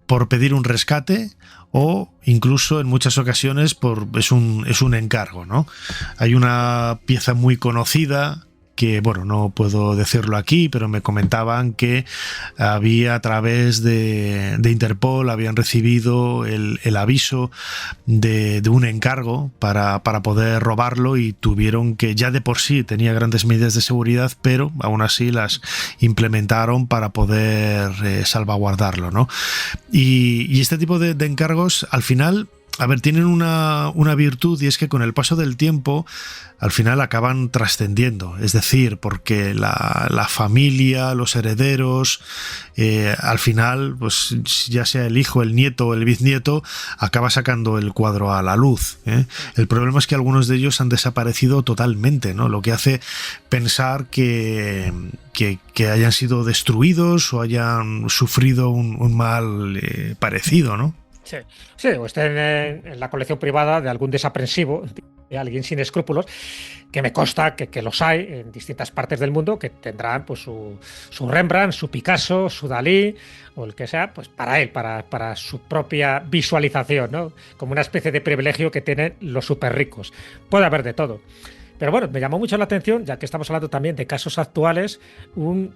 por pedir un rescate o incluso en muchas ocasiones es un encargo, ¿no? Hay una pieza muy conocida que, bueno, no puedo decirlo aquí, pero me comentaban que había a través de Interpol, habían recibido el aviso de un encargo para poder robarlo, y tuvieron que, ya de por sí tenía grandes medidas de seguridad, pero aún así las implementaron para poder salvaguardarlo, ¿no? Y este tipo de encargos, al final, a ver, tienen una virtud, y es que con el paso del tiempo al final acaban trascendiendo, es decir, porque la familia, los herederos, al final, pues ya sea el hijo, el nieto o el bisnieto, acaba sacando el cuadro a la luz, ¿eh? El problema es que algunos de ellos han desaparecido totalmente, ¿no? Lo que hace pensar que hayan sido destruidos o hayan sufrido un mal parecido, ¿no? Sí, o estén en la colección privada de algún desaprensivo, de alguien sin escrúpulos, que me consta que los hay en distintas partes del mundo, que tendrán pues su Rembrandt, su Picasso, su Dalí, o el que sea, pues para él, para su propia visualización, ¿no? Como una especie de privilegio que tienen los súper ricos. Puede haber de todo. Pero bueno, me llamó mucho la atención, ya que estamos hablando también de casos actuales, un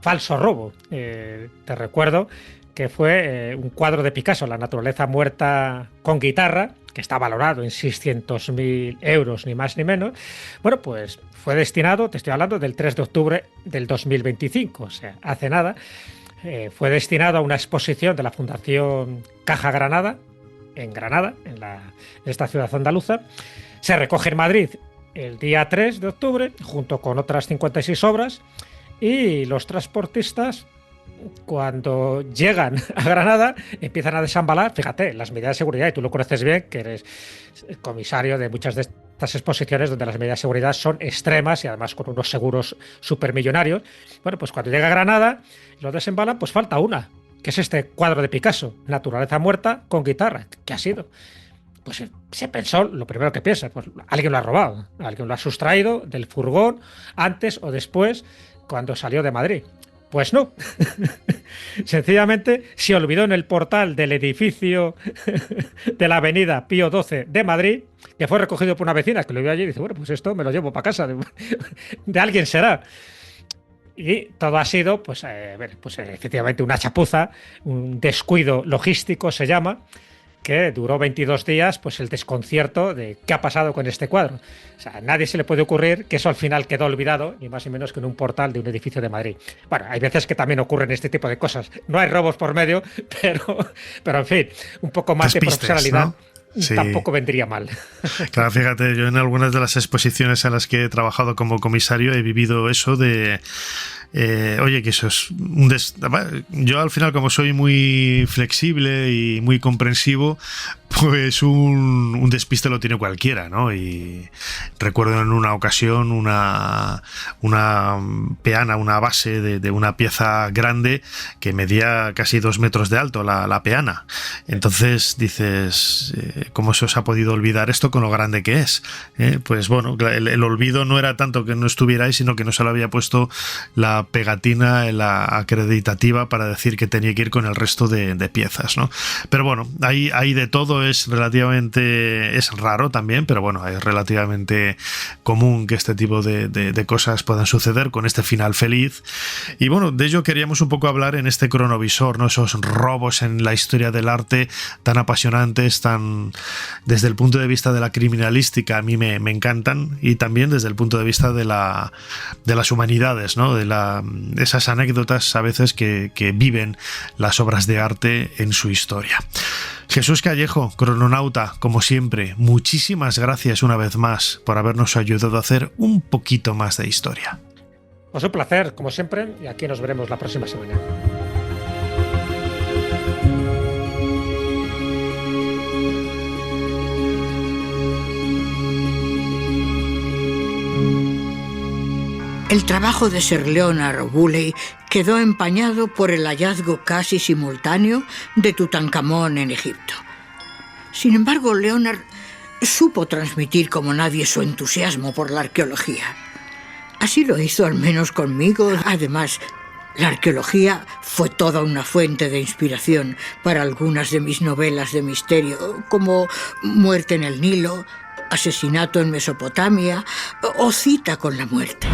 falso robo. Te recuerdo que fue un cuadro de Picasso, La naturaleza muerta con guitarra, que está valorado en 600.000 euros, ni más ni menos. Bueno, pues fue destinado, te estoy hablando del 3 de octubre del 2025, o sea, hace nada, fue destinado a una exposición de la Fundación Caja Granada, en Granada, en esta ciudad andaluza. Se recoge en Madrid el día 3 de octubre, junto con otras 56 obras, y los transportistas, cuando llegan a Granada, empiezan a desambalar, fíjate, las medidas de seguridad, y tú lo conoces bien, que eres comisario de muchas de estas exposiciones donde las medidas de seguridad son extremas y además con unos seguros supermillonarios. Bueno, pues cuando llega a Granada y lo desembalan, pues falta una, que es este cuadro de Picasso, Naturaleza muerta con guitarra. ¿Qué ha sido? Pues se pensó, lo primero que piensa, pues alguien lo ha robado, alguien lo ha sustraído del furgón antes o después, cuando salió de Madrid. Pues no, sencillamente se olvidó en el portal del edificio de la avenida Pío XII de Madrid, que fue recogido por una vecina que lo vio allí y dice, bueno, pues esto me lo llevo para casa, de alguien será. Y todo ha sido, pues efectivamente una chapuza, un descuido logístico se llama, que duró 22 días, pues el desconcierto de qué ha pasado con este cuadro. O sea, a nadie se le puede ocurrir que eso al final quedó olvidado, ni más ni menos que en un portal de un edificio de Madrid. Bueno, hay veces que también ocurren este tipo de cosas. No hay robos por medio, pero en fin, un poco más despistes, de profesionalidad, ¿no? Sí. Tampoco vendría mal. Claro, fíjate, yo en algunas de las exposiciones en las que he trabajado como comisario he vivido eso de... oye, que eso es yo al final, como soy muy flexible y muy comprensivo, pues un despiste lo tiene cualquiera, ¿no? Y recuerdo en una ocasión una peana, una base de una pieza grande que medía casi 2 metros de alto, la peana. Entonces dices, ¿cómo se os ha podido olvidar esto con lo grande que es? Pues bueno, el olvido no era tanto que no estuviera ahí, sino que no se lo había puesto la pegatina, la acreditativa, para decir que tenía que ir con el resto de piezas, ¿no? Pero bueno, hay de todo. Es raro también, pero bueno, es relativamente común que este tipo de cosas puedan suceder con este final feliz. Y bueno, de ello queríamos un poco hablar en este cronovisor, ¿no? Esos robos en la historia del arte tan apasionantes, tan desde el punto de vista de la criminalística, a mí me encantan, y también desde el punto de vista de las humanidades, ¿no? De esas anécdotas a veces que viven las obras de arte en su historia. Jesús Callejo, crononauta, como siempre, muchísimas gracias una vez más por habernos ayudado a hacer un poquito más de historia. Pues un placer, como siempre, y aquí nos veremos la próxima semana. El trabajo de Sir Leonard Woolley quedó empañado por el hallazgo casi simultáneo de Tutankamón en Egipto. Sin embargo, Leonard supo transmitir como nadie su entusiasmo por la arqueología. Así lo hizo al menos conmigo. Además, La arqueología fue toda una fuente de inspiración para algunas de mis novelas de misterio, como Muerte en el Nilo, Asesinato en Mesopotamia o Cita con la muerte.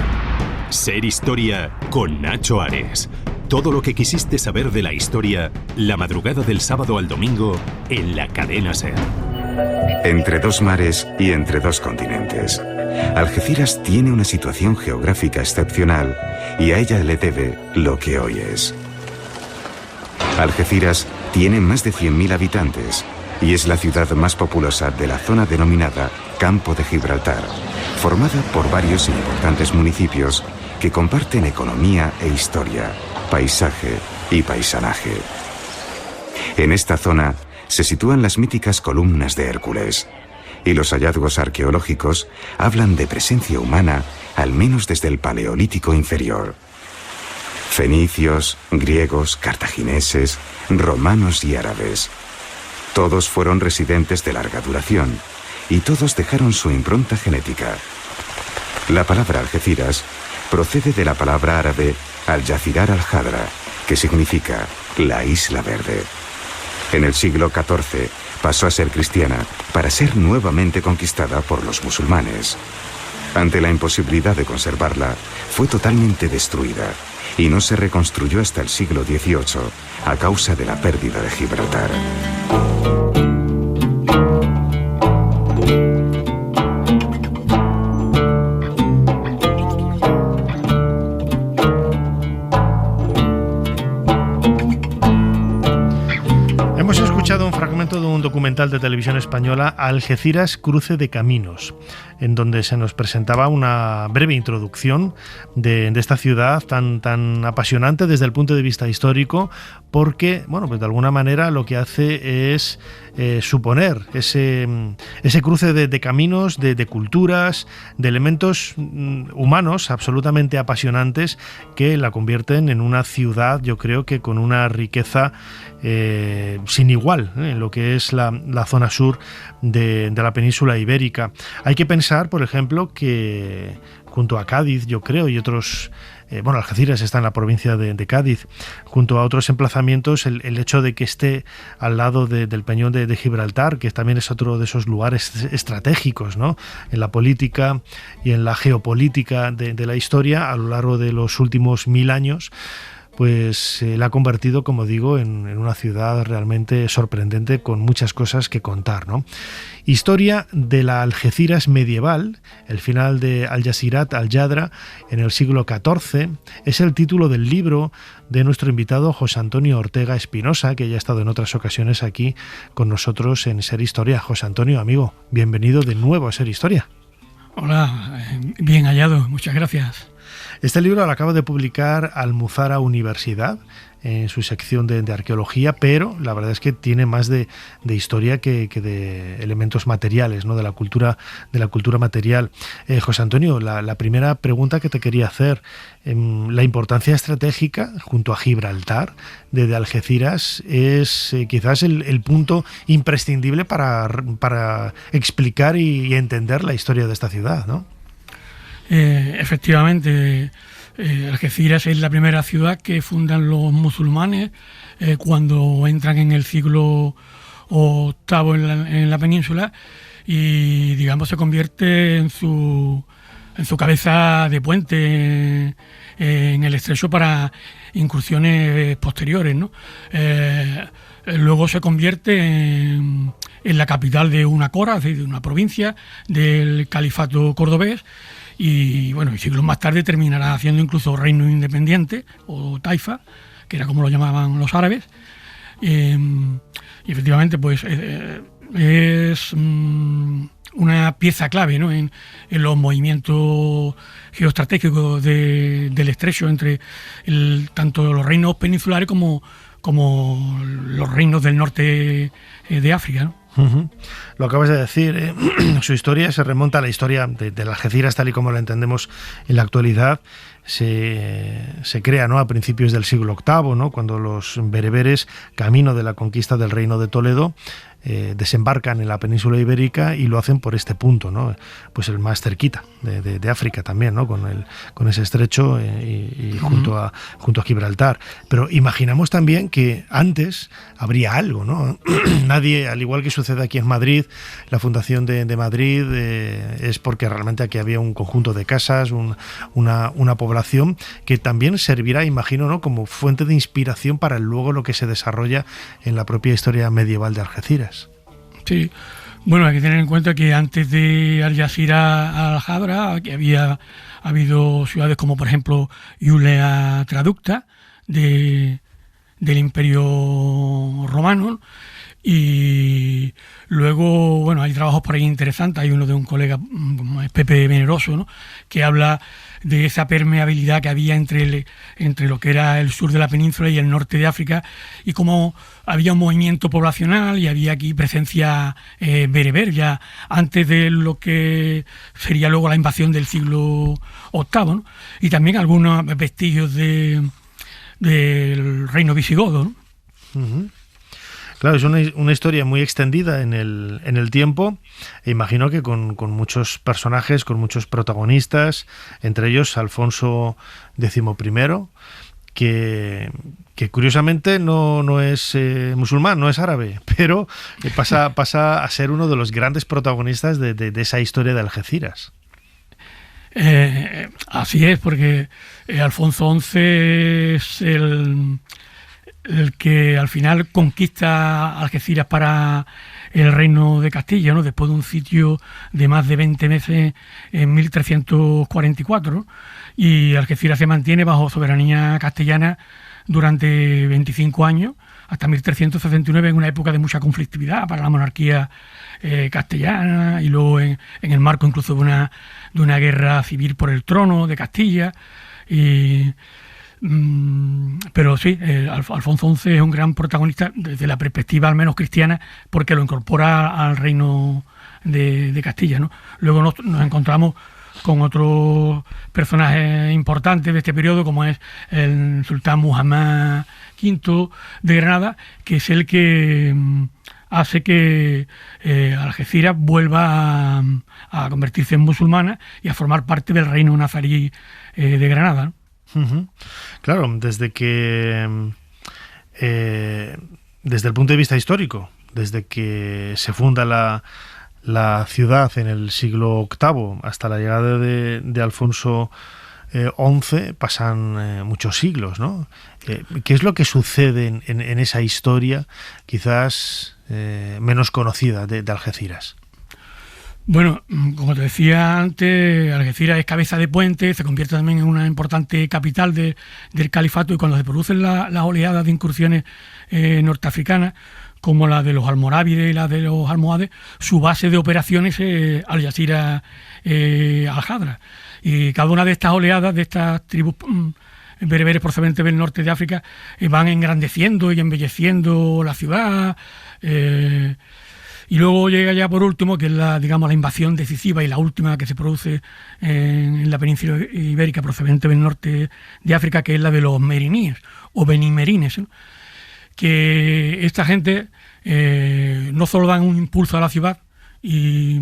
Ser Historia con Nacho Ares. Todo lo que quisiste saber de la historia, la madrugada del sábado al domingo en la cadena SER. Entre dos mares y entre dos continentes, Algeciras tiene una situación geográfica excepcional y a ella le debe lo que hoy es. Algeciras tiene más de 100.000 habitantes y es la ciudad más populosa de la zona denominada Campo de Gibraltar, formada por varios importantes municipios que comparten economía e historia, paisaje y paisanaje. En esta zona se sitúan las míticas columnas de Hércules, y los hallazgos arqueológicos hablan de presencia humana al menos desde el Paleolítico inferior. Fenicios, griegos, cartagineses, romanos y árabes. Todos fueron residentes de larga duración y todos dejaron su impronta genética. La palabra Algeciras procede de la palabra árabe Al-Jazirar al-Hadra, que significa la isla verde. En el siglo XIV pasó a ser cristiana para ser nuevamente conquistada por los musulmanes. Ante la imposibilidad de conservarla, fue totalmente destruida y no se reconstruyó hasta el siglo XVIII a causa de la pérdida de Gibraltar. Un fragmento de un documental de televisión española, Algeciras, cruce de caminos, en donde se nos presentaba una breve introducción de esta ciudad tan apasionante desde el punto de vista histórico, porque, bueno, pues de alguna manera lo que hace es suponer ese cruce de caminos, de culturas, de elementos humanos absolutamente apasionantes que la convierten en una ciudad, yo creo que con una riqueza sin igual en lo que es la zona sur de la península ibérica. Hay que pensar, por ejemplo, que junto a Cádiz, yo creo, y otros... Algeciras está en la provincia de Cádiz, junto a otros emplazamientos, el hecho de que esté al lado del Peñón de Gibraltar, que también es otro de esos lugares estratégicos, ¿no?, en la política y en la geopolítica de la historia a lo largo de los últimos 1000 años, pues la ha convertido, como digo, en una ciudad realmente sorprendente con muchas cosas que contar, ¿no? Historia de la Algeciras medieval, el final de Al-Jazirat al-Jadra en el siglo XIV, es el título del libro de nuestro invitado José Antonio Ortega Espinosa, que ya ha estado en otras ocasiones aquí con nosotros en Ser Historia. José Antonio, amigo, bienvenido de nuevo a Ser Historia. Hola, bien hallado, muchas gracias. Este libro lo acaba de publicar Almuzara Universidad en su sección de arqueología, pero la verdad es que tiene más de historia que de elementos materiales, ¿no?, de la cultura material. José Antonio, la primera pregunta que te quería hacer, la importancia estratégica junto a Gibraltar de Algeciras es quizás el punto imprescindible para explicar y entender la historia de esta ciudad, ¿no? Efectivamente, Algeciras es la primera ciudad que fundan los musulmanes cuando entran en el siglo VIII en la península y, digamos, se convierte en su cabeza de puente en el estrecho para incursiones posteriores, ¿no? Luego se convierte en la capital de una cora, es decir, de una provincia del califato cordobés. Y bueno, siglos más tarde terminará haciendo incluso reino independiente o taifa, que era como lo llamaban los árabes. Y efectivamente, pues es una pieza clave, ¿no?, en los movimientos geoestratégicos del estrecho entre tanto los reinos peninsulares como los reinos del norte de África, ¿no? Uh-huh. Lo acabas de decir, su historia se remonta a la historia de Algeciras tal y como la entendemos en la actualidad, se crea, ¿no?, a principios del siglo VIII, ¿no?, cuando los bereberes, camino de la conquista del reino de Toledo, desembarcan en la península ibérica y lo hacen por este punto, ¿no?, pues el más cerquita de África también, ¿no?, con ese estrecho y junto a Gibraltar. Pero imaginamos también que antes habría algo, ¿no? Nadie, al igual que sucede aquí en Madrid, la fundación de Madrid es porque realmente aquí había un conjunto de casas, una población que también servirá, imagino, ¿no?, como fuente de inspiración para luego lo que se desarrolla en la propia historia medieval de Algeciras. Sí, bueno, hay que tener en cuenta que antes de Algeciras a Al-Hadra, que había habido ciudades como, por ejemplo, Iulia Traducta del Imperio Romano, y luego, bueno, hay trabajos por ahí interesantes. Hay uno de un colega, Pepe Veneroso, ¿no?, que habla de esa permeabilidad que había entre lo que era el sur de la península y el norte de África, y cómo había un movimiento poblacional y había aquí presencia bereber ya antes de lo que sería luego la invasión del siglo VIII, ¿no? Y también algunos vestigios del reino visigodo, ¿no? Uh-huh. Claro, es una historia muy extendida en el tiempo, e imagino que con muchos personajes, con muchos protagonistas, entre ellos Alfonso XI, que curiosamente no es musulmán, no es árabe, pero pasa a ser uno de los grandes protagonistas de esa historia de Algeciras. Así es, porque Alfonso XI es el que al final conquista Algeciras para el reino de Castilla, ¿no?, después de un sitio de más de 20 meses en 1344, ¿no? Y Algeciras se mantiene bajo soberanía castellana durante 25 años, hasta 1369, en una época de mucha conflictividad para la monarquía castellana, y luego en el marco incluso de una guerra civil por el trono de Castilla. Pero sí, Alfonso XI es un gran protagonista desde la perspectiva al menos cristiana, porque lo incorpora al reino de Castilla, ¿no? Luego nos encontramos con otros personajes importantes de este periodo, como es el sultán Muhammad V de Granada, que es el que hace que Algeciras vuelva a convertirse en musulmana y a formar parte del reino nazarí de Granada, ¿no? Uh-huh. Claro, desde el punto de vista histórico, desde que se funda la ciudad en el siglo VIII hasta la llegada de Alfonso XI, pasan muchos siglos, ¿no? ¿Qué es lo que sucede en esa historia quizás menos conocida de Algeciras? Bueno, como te decía antes, Algeciras es cabeza de puente, se convierte también en una importante capital del califato, y cuando se producen las oleadas de incursiones norteafricanas, como la de los almorávides y la de los almohades, su base de operaciones es Algeciras Al-Hadra. Y cada una de estas oleadas, de estas tribus bereberes procedentes del norte de África, van engrandeciendo y embelleciendo la ciudad. Y luego llega ya por último, que es la invasión decisiva y la última que se produce en la península ibérica procedente del norte de África, que es la de los meriníes o benimerines, ¿no? Que esta gente no solo dan un impulso a la ciudad y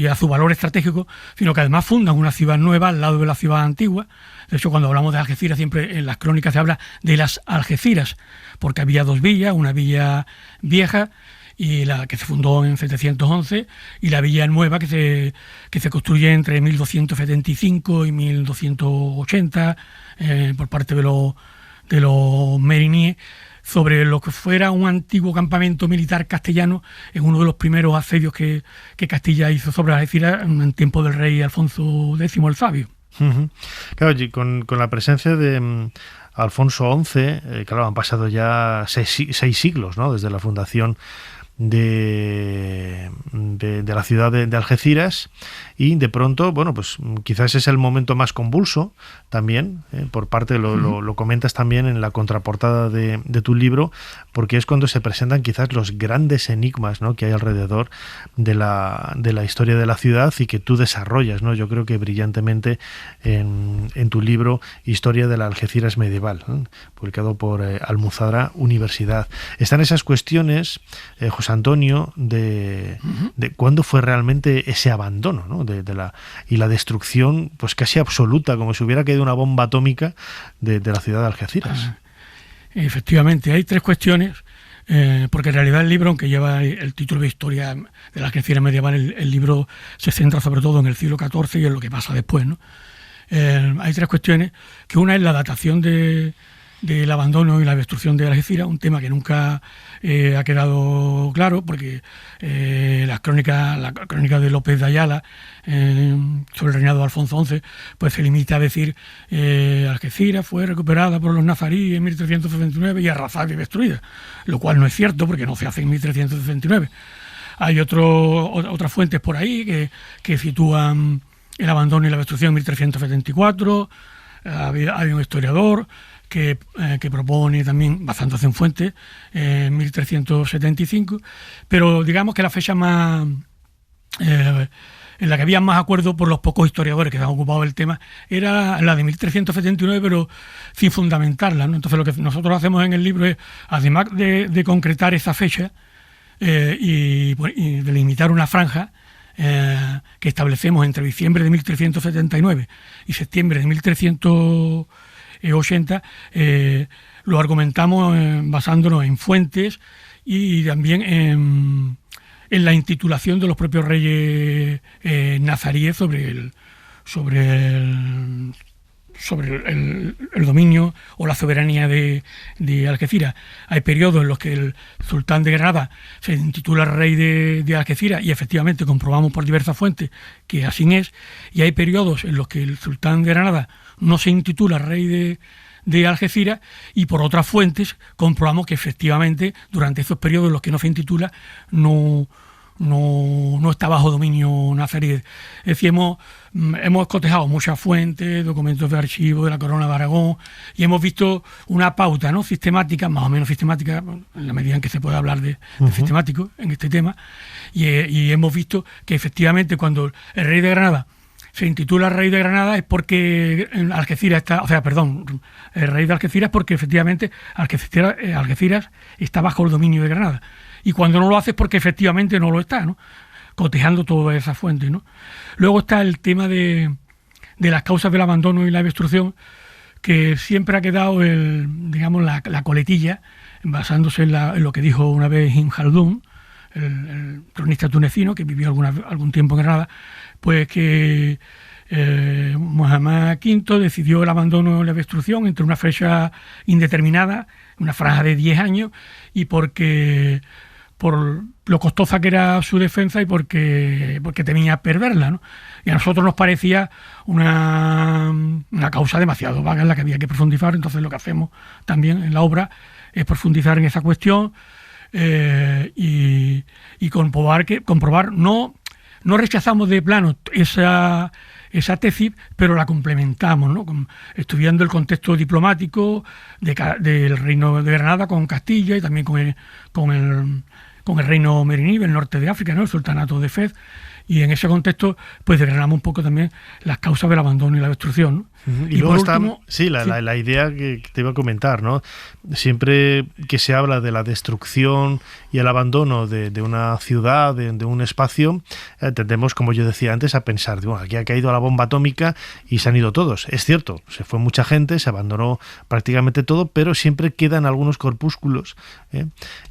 a su valor estratégico, sino que además fundan una ciudad nueva al lado de la ciudad antigua. De hecho, cuando hablamos de Algeciras, siempre en las crónicas se habla de las Algeciras, porque había dos villas, una villa vieja, y la que se fundó en 711, y la villa nueva que se construye entre 1275 y 1280 por parte de los meriníes, sobre lo que fuera un antiguo campamento militar castellano en uno de los primeros asedios que Castilla hizo sobre Algeciras en tiempo del rey Alfonso X el Sabio. Uh-huh. Claro, y con la presencia de Alfonso XI, claro, han pasado ya seis siglos, ¿no?, desde la fundación de la ciudad de Algeciras, y de pronto, bueno, pues quizás es el momento más convulso también, por parte, lo comentas también en la contraportada de tu libro, porque es cuando se presentan quizás los grandes enigmas, ¿no?, que hay alrededor de la historia de la ciudad, y que tú desarrollas, ¿no?, yo creo que brillantemente en tu libro Historia de la Algeciras medieval, publicado por Almuzara Universidad. Están esas cuestiones, José Antonio, de cuándo fue realmente ese abandono, ¿no?, y la destrucción pues casi absoluta, como si hubiera caído una bomba atómica de la ciudad de Algeciras. Efectivamente, hay tres cuestiones, porque en realidad el libro, aunque lleva el título de Historia de la Algeciras medieval, el libro se centra sobre todo en el siglo XIV y en lo que pasa después, ¿no? Hay tres cuestiones, que una es la datación del abandono y la destrucción de Algeciras, un tema que nunca ha quedado claro, porque la crónica de López de Ayala sobre el reinado de Alfonso XI pues se limita a decir Algeciras fue recuperada por los nazaríes en 1369 y arrasada y destruida, lo cual no es cierto, porque no se hace en 1369. Hay otras fuentes por ahí que sitúan el abandono y la destrucción en 1374. Hay un historiador que propone también, basándose en fuentes, 1375, pero digamos que la fecha más en la que había más acuerdo por los pocos historiadores que se han ocupado del tema era la de 1379, pero sin fundamentarla, ¿no? Entonces lo que nosotros hacemos en el libro es, además de concretar esa fecha y delimitar una franja que establecemos entre diciembre de 1379 y septiembre de 1380, lo argumentamos basándonos en fuentes y también en la intitulación de los propios reyes nazaríes sobre el dominio o la soberanía de Algeciras. Hay periodos en los que el sultán de Granada se intitula rey de Algeciras, y efectivamente comprobamos por diversas fuentes que así es, y hay periodos en los que el sultán de Granada no se intitula rey de Algeciras, y por otras fuentes comprobamos que efectivamente durante esos periodos en los que no se intitula no está bajo dominio nazarí. Es decir, hemos cotejado muchas fuentes, documentos de archivo de la Corona de Aragón, y hemos visto una pauta, ¿no?, sistemática, más o menos sistemática, en la medida en que se puede hablar de sistemático en este tema, y hemos visto que efectivamente cuando el rey de Granada se intitula rey de Granada es porque Algeciras el rey de Algeciras, porque efectivamente Algeciras está bajo el dominio de Granada. Y cuando no lo hace es porque efectivamente no lo está, ¿no?, cotejando todas esas fuentes, ¿no? Luego está el tema de las causas del abandono y la destrucción, que siempre ha quedado la coletilla, basándose en lo que dijo una vez Ibn Khaldun, el cronista tunecino que vivió algún tiempo en Granada, pues que Muhammad V decidió el abandono y la destrucción entre una fecha indeterminada, una franja de 10 años, y por lo costosa que era su defensa y porque temía perderla, ¿no? Y a nosotros nos parecía una causa demasiado vaga en la que había que profundizar. Entonces lo que hacemos también en la obra es profundizar en esa cuestión y comprobar, no rechazamos de plano esa tesis, pero la complementamos, ¿no?, estudiando el contexto diplomático del Reino de Granada con Castilla y también con el reino merinib, el norte de África, ¿no?, el sultanato de Fez, y en ese contexto pues desgranamos un poco también las causas del abandono y la destrucción, ¿no? Y luego está la idea que te iba a comentar, ¿no? Siempre que se habla de la destrucción y el abandono de una ciudad, de un espacio, tendemos, como yo decía antes, a pensar, bueno, aquí ha caído la bomba atómica y se han ido todos. Es cierto, se fue mucha gente, se abandonó prácticamente todo, pero siempre quedan algunos corpúsculos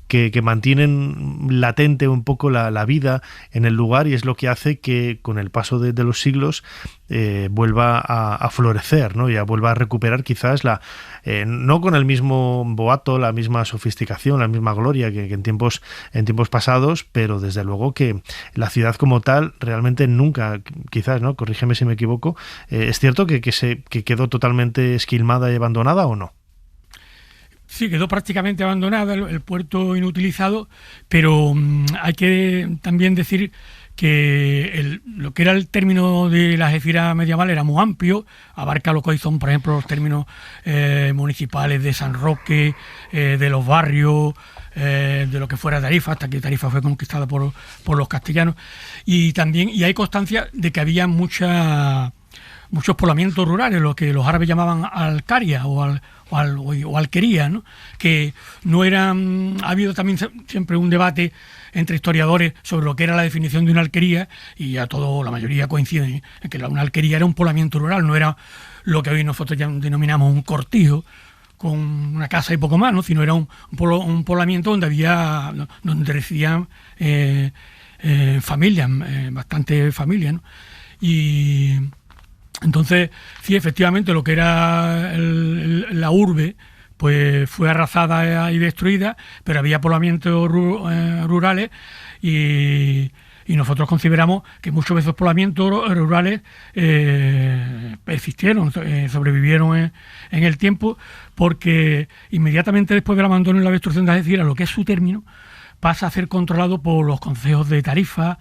que mantienen latente un poco la vida en el lugar, y es lo que hace que con el paso de los siglos vuelva a florecer, ¿no? Ya vuelva a recuperar quizás no con el mismo boato, la misma sofisticación, la misma gloria que en tiempos pasados, pero desde luego que la ciudad como tal realmente nunca, quizás, ¿no?, corrígeme si me equivoco, ¿es cierto que quedó totalmente esquilmada y abandonada o no? Sí, quedó prácticamente abandonada, el puerto inutilizado, pero hay que también decir que lo que era el término de la Algeciras medieval era muy amplio, abarca lo que hoy son, por ejemplo, los términos municipales de San Roque, de los barrios, de lo que fuera Tarifa, hasta que Tarifa fue conquistada por los castellanos, y hay constancia de que había muchos poblamientos rurales, lo que los árabes llamaban alcaria o alquería, ¿no? Que no eran. Ha habido también siempre un debate entre historiadores sobre lo que era la definición de una alquería, y la mayoría coinciden en que una alquería era un poblamiento rural, no era lo que hoy nosotros ya denominamos un cortijo con una casa y poco más, ¿no? Sino era un poblamiento donde residían familias, bastantes familias, ¿no? Y entonces, sí, efectivamente, lo que era la urbe, pues fue arrasada y destruida, pero había poblamientos rurales y nosotros consideramos que muchos de esos poblamientos rurales existieron, sobrevivieron en el tiempo, porque inmediatamente después del abandono y la destrucción de Algeciras, lo que es su término, pasa a ser controlado por los concejos de Tarifa,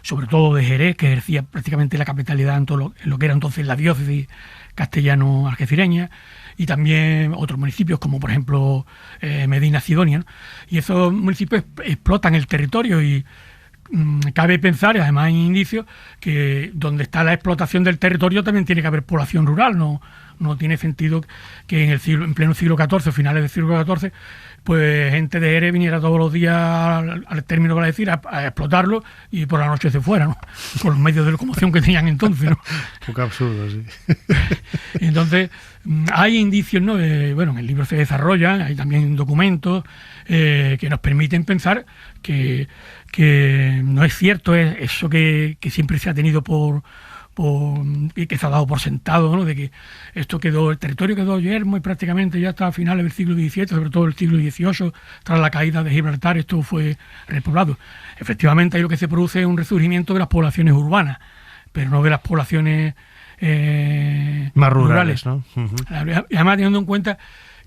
sobre todo de Jerez, que ejercía prácticamente la capitalidad en lo que era entonces la diócesis castellano-algecireña, y también otros municipios como por ejemplo Medina Sidonia, ¿no? Y esos municipios explotan el territorio y cabe pensar, y además hay indicios, que donde está la explotación del territorio también tiene que haber población rural. No tiene sentido que en pleno siglo XIV, finales del siglo XIV, pues gente de Jerez viniera todos los días al término de Algeciras a explotarlo y por la noche se fuera, ¿no? Con los medios de locomoción que tenían entonces, ¿no? Un poco absurdo, sí. Entonces, hay indicios, ¿no? En el libro se desarrollan, hay también documentos que nos permiten pensar que no es cierto eso que siempre se ha tenido y que se ha dado por sentado, ¿no? De que el territorio quedó yermo y prácticamente ya hasta finales del siglo XVII, sobre todo el siglo XVIII, tras la caída de Gibraltar, esto fue repoblado. Efectivamente, ahí lo que se produce es un resurgimiento de las poblaciones urbanas, pero no de las poblaciones más rurales, ¿no? Uh-huh. Además, teniendo en cuenta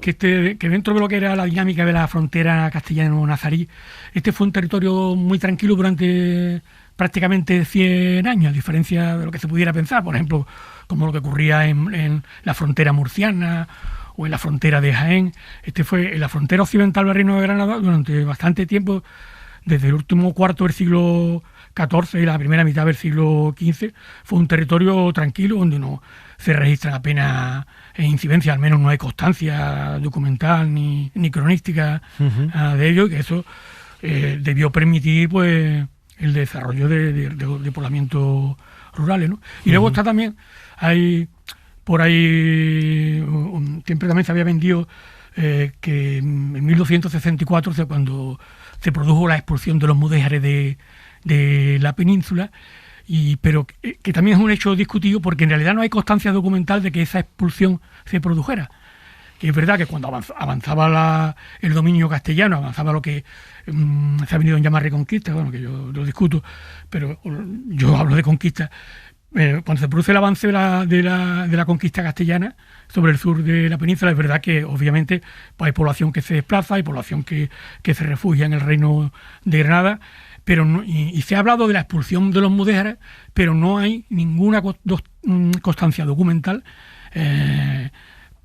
que dentro de lo que era la dinámica de la frontera castellano-nazarí, este fue un territorio muy tranquilo durante prácticamente 100 años, a diferencia de lo que se pudiera pensar, por ejemplo, como lo que ocurría en la frontera murciana o en la frontera de Jaén. Fue en la frontera occidental del Reino de Granada durante bastante tiempo, desde el último cuarto del siglo XIV y la primera mitad del siglo XV, fue un territorio tranquilo donde no se registran apenas incidencias, al menos no hay constancia documental ni cronística de ello, y que eso debió permitir, pues, el desarrollo de poblamientos rurales, ¿no? Y luego está también, hay por ahí, siempre también se había vendido que en 1264, cuando se produjo la expulsión de los mudéjares de la península, pero que también es un hecho discutido porque en realidad no hay constancia documental de que esa expulsión se produjera. Que es verdad que cuando avanzaba el dominio castellano, avanzaba lo que se ha venido a llamar reconquista, bueno, que yo lo discuto, pero yo hablo de conquista. Cuando se produce el avance de la conquista castellana sobre el sur de la península, es verdad que obviamente pues, hay población que se desplaza, hay población que se refugia en el reino de Granada, pero y se ha hablado de la expulsión de los mudéjares, pero no hay ninguna constancia documental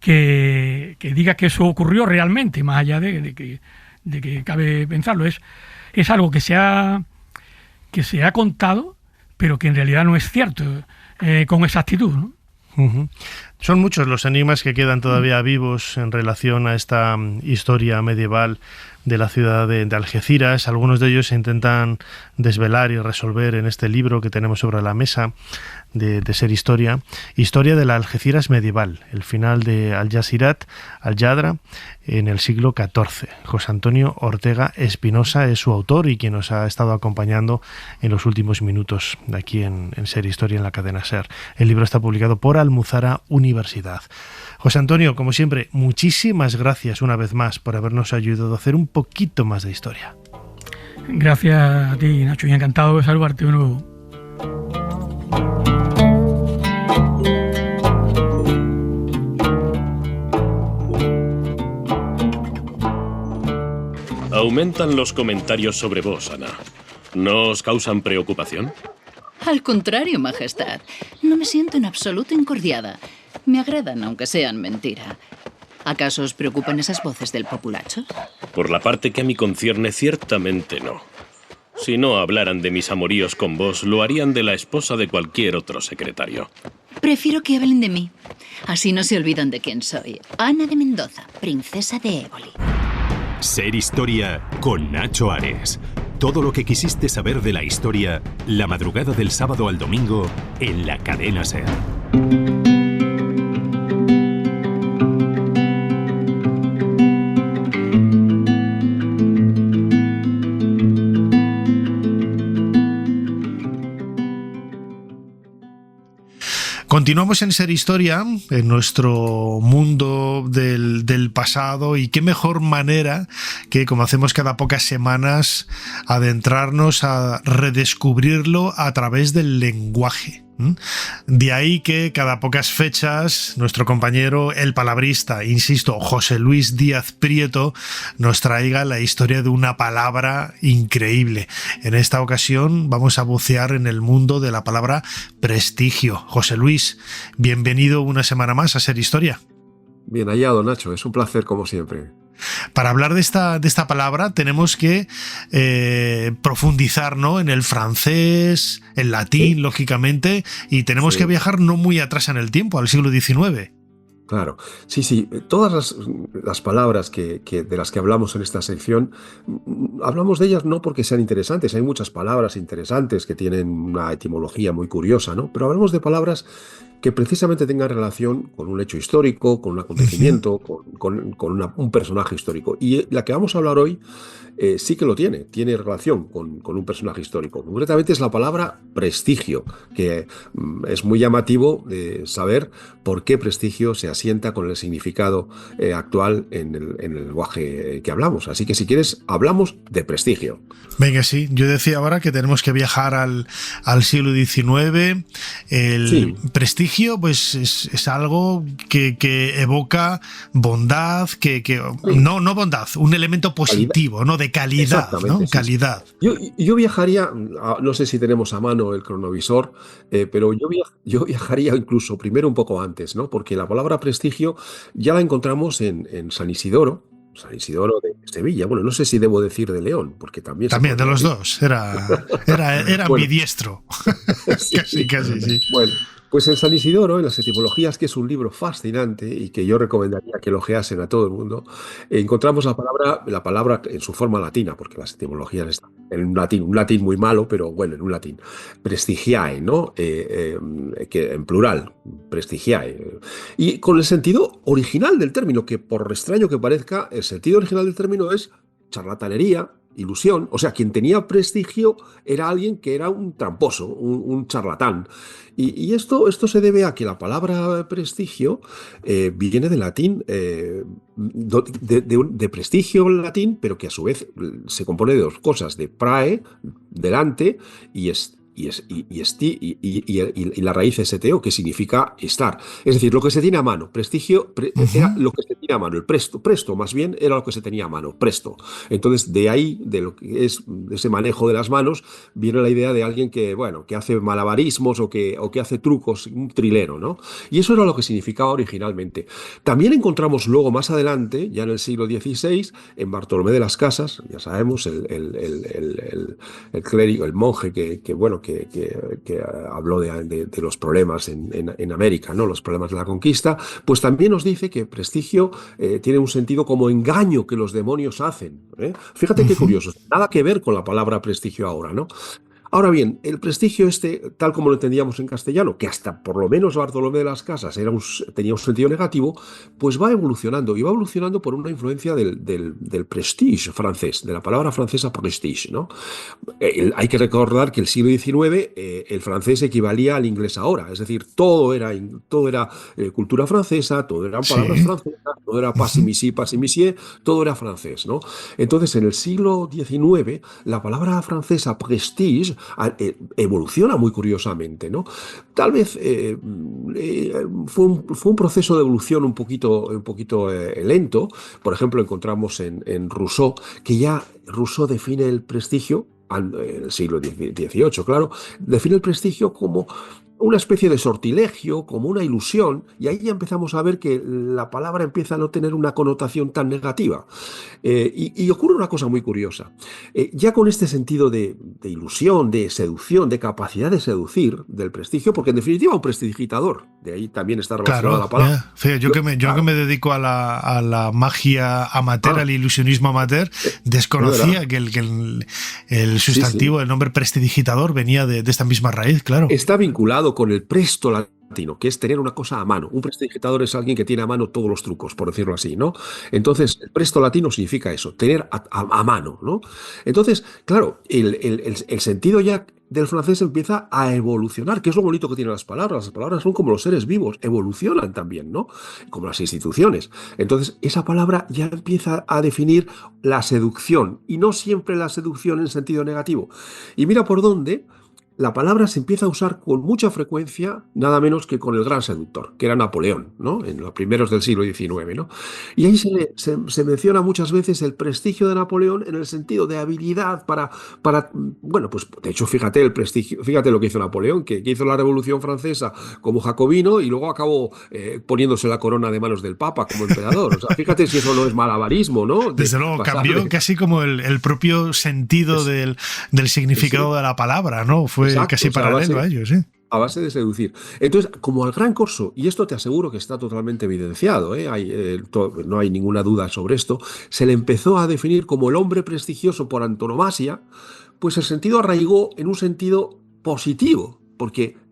que diga que eso ocurrió realmente, más allá de que cabe pensarlo. Es algo que se ha contado, pero que en realidad no es cierto con exactitud, ¿no? Uh-huh. Son muchos los enigmas que quedan todavía vivos en relación a esta historia medieval de la ciudad de Algeciras. Algunos de ellos se intentan desvelar y resolver en este libro que tenemos sobre la mesa de Ser Historia. Historia de la Algeciras medieval, el final de Al-Jazirat, Al-Jadra, en el siglo XIV. José Antonio Ortega Espinosa es su autor y quien nos ha estado acompañando en los últimos minutos de aquí en Ser Historia en la cadena SER. El libro está publicado por Almuzara Universidad. José Antonio, como siempre, muchísimas gracias una vez más por habernos ayudado a hacer un poquito más de historia. Gracias a ti, Nacho, y encantado de saludarte de nuevo. Aumentan los comentarios sobre vos, Ana. ¿No os causan preocupación? Al contrario, Majestad. No me siento en absoluto incordiada. Me agradan, aunque sean mentira. ¿Acaso os preocupan esas voces del populacho? Por la parte que a mí concierne, ciertamente no. Si no hablaran de mis amoríos con vos, lo harían de la esposa de cualquier otro secretario. Prefiero que hablen de mí. Así no se olvidan de quién soy. Ana de Mendoza, princesa de Éboli. Ser Historia con Nacho Ares. Todo lo que quisiste saber de la historia, la madrugada del sábado al domingo, en la cadena SER. Continuamos en Ser Historia, en nuestro mundo del pasado, y qué mejor manera que, como hacemos cada pocas semanas, adentrarnos a redescubrirlo a través del lenguaje. De ahí que cada pocas fechas nuestro compañero el palabrista, insisto, José Luis Díaz Prieto, nos traiga la historia de una palabra increíble. En esta ocasión vamos a bucear en el mundo de la palabra prestigio. José Luis, bienvenido una semana más a Ser Historia. Bien hallado, Nacho, es un placer como siempre. Para hablar de esta palabra tenemos que profundizar, ¿no?, en el francés, el latín, lógicamente, y tenemos que viajar no muy atrás en el tiempo, al siglo XIX. Claro, sí. Todas las palabras de las que hablamos en esta sección, hablamos de ellas no porque sean interesantes. Hay muchas palabras interesantes que tienen una etimología muy curiosa, ¿no? Pero hablamos de palabras que precisamente tengan relación con un hecho histórico, con un acontecimiento, con un personaje histórico. Y la que vamos a hablar hoy sí que lo tiene relación con un personaje histórico. Concretamente es la palabra prestigio, que es muy llamativo saber por qué prestigio se asienta con el significado actual en el lenguaje que hablamos. Así que si quieres, hablamos de prestigio. Venga, sí. Yo decía ahora que tenemos que viajar al siglo XIX. El prestigio pues es algo que evoca bondad, no bondad, un elemento positivo, calidad. ¿No? De calidad, ¿no? Sí. Calidad. Yo viajaría, no sé si tenemos a mano el cronovisor, pero yo viajaría incluso primero un poco antes, ¿no? Porque la palabra prestigio ya la encontramos en San Isidoro de Sevilla. Bueno, no sé si debo decir de León, porque también de los dos. Era bueno, ambidiestro. Sí. casi, sí. Bueno, pues en San Isidoro, en las etimologías, que es un libro fascinante y que yo recomendaría que lo ojeasen a todo el mundo, encontramos la palabra en su forma latina, porque las etimologías están en un latín muy malo, pero bueno, en un latín. Prestigiae, ¿no? Que en plural, prestigiae. Y con el sentido original del término, que por extraño que parezca, el sentido original del término es charlatanería, ilusión. O sea, quien tenía prestigio era alguien que era un tramposo, un charlatán. Y esto se debe a que la palabra prestigio viene del latín, de prestigio en latín, pero que a su vez se compone de dos cosas, de prae, delante, y la raíz STO, que significa estar. Es decir, lo que se tiene a mano. Prestigio era lo que se tiene a mano. El presto más bien era lo que se tenía a mano. Presto. Entonces, de ahí, de lo que es de ese manejo de las manos, viene la idea de alguien que hace malabarismos o que hace trucos, un trilero, ¿no? Y eso era lo que significaba originalmente. También encontramos luego, más adelante, ya en el siglo XVI, en Bartolomé de las Casas, ya sabemos, el clérigo, el monje que habló de los problemas en América, ¿no? Los problemas de la conquista, pues también nos dice que prestigio tiene un sentido como engaño que los demonios hacen. Fíjate qué curioso, nada que ver con la palabra prestigio ahora, ¿no? Ahora bien, el prestigio tal como lo entendíamos en castellano, que hasta por lo menos Bartolomé de las Casas tenía un sentido negativo, pues va evolucionando, y va evolucionando por una influencia del prestige francés, de la palabra francesa prestige, ¿no? Hay que recordar que el siglo XIX el francés equivalía al inglés ahora, es decir, todo era cultura francesa, todo eran palabras francesas, todo era passimisier, todo era francés, ¿no? Entonces, en el siglo XIX, la palabra francesa prestige evoluciona muy curiosamente, ¿no? Tal vez fue un proceso de evolución un poquito lento. Por ejemplo, encontramos en Rousseau, que ya Rousseau define el prestigio, en el siglo XVIII, claro, define el prestigio como una especie de sortilegio, como una ilusión, y ahí ya empezamos a ver que la palabra empieza a no tener una connotación tan negativa. Y ocurre una cosa muy curiosa. Ya con este sentido de ilusión, de seducción, de capacidad de seducir del prestigio, porque en definitiva un prestidigitador, de ahí también está relacionada la palabra. Fíjate, yo que me dedico a la magia amateur, al ilusionismo amateur, desconocía que el sustantivo, el nombre prestidigitador venía de esta misma raíz, claro. Está vinculado con el presto latino, que es tener una cosa a mano. Un prestidigitador es alguien que tiene a mano todos los trucos, por decirlo así, ¿no? Entonces, el presto latino significa eso, tener a mano, ¿no? Entonces, claro, el sentido ya del francés empieza a evolucionar, que es lo bonito que tienen las palabras. Las palabras son como los seres vivos, evolucionan también, ¿no? Como las instituciones. Entonces, esa palabra ya empieza a definir la seducción, y no siempre la seducción en sentido negativo. Y mira por dónde la palabra se empieza a usar con mucha frecuencia, nada menos que con el gran seductor, que era Napoleón, ¿no? En los primeros del siglo XIX, ¿no? Y ahí se menciona muchas veces el prestigio de Napoleón en el sentido de habilidad para bueno, pues de hecho, fíjate lo que hizo Napoleón, que hizo la Revolución Francesa como jacobino y luego acabó poniéndose la corona de manos del Papa como emperador. O sea, fíjate si eso no es malabarismo, ¿no? Desde luego, cambió casi como el propio sentido del significado de la palabra, ¿no? Fue casi paralelo a ellos, ¿sí? A base de seducir. Entonces, como al gran corso, y esto te aseguro que está totalmente evidenciado, no hay ninguna duda sobre esto, se le empezó a definir como el hombre prestigioso por antonomasia, pues el sentido arraigó en un sentido positivo, porque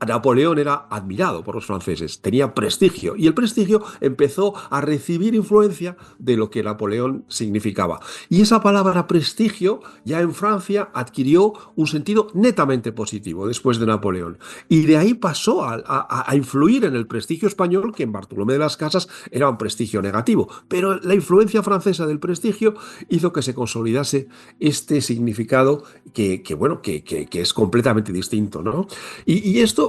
Napoleón era admirado por los franceses, tenía prestigio, y el prestigio empezó a recibir influencia de lo que Napoleón significaba. Y esa palabra prestigio ya en Francia adquirió un sentido netamente positivo después de Napoleón. Y de ahí pasó a influir en el prestigio español, que en Bartolomé de las Casas era un prestigio negativo. Pero la influencia francesa del prestigio hizo que se consolidase este significado que es completamente distinto, ¿no? Y esto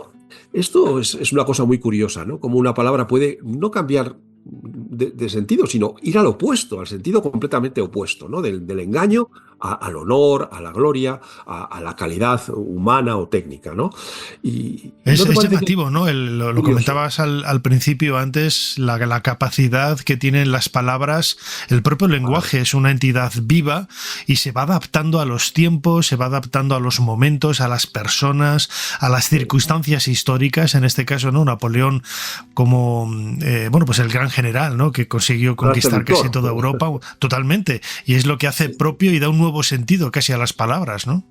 es una cosa muy curiosa, ¿no? Como una palabra puede no cambiar de sentido, sino ir al opuesto, al sentido completamente opuesto, ¿no? Del engaño al honor, a la gloria, a la calidad humana o técnica, ¿no? Y es llamativo, ¿no? Lo comentabas al principio antes, la capacidad que tienen las palabras. El propio lenguaje es una entidad viva y se va adaptando a los tiempos, se va adaptando a los momentos, a las personas, a las circunstancias históricas. En este caso, ¿no? Napoleón como pues el gran general, ¿no? Que consiguió conquistar casi toda Europa, totalmente, y es lo que hace propio y da un nuevo sentido casi a las palabras, ¿no?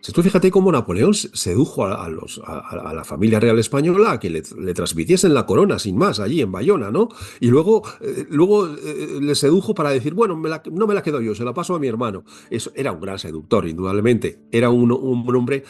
Si tú fíjate cómo Napoleón sedujo a la familia real española a que le transmitiesen la corona sin más allí en Bayona, ¿no? Y luego le sedujo para decir, bueno, no me la quedo yo, se la paso a mi hermano. Eso era un gran seductor, indudablemente. Era un hombre,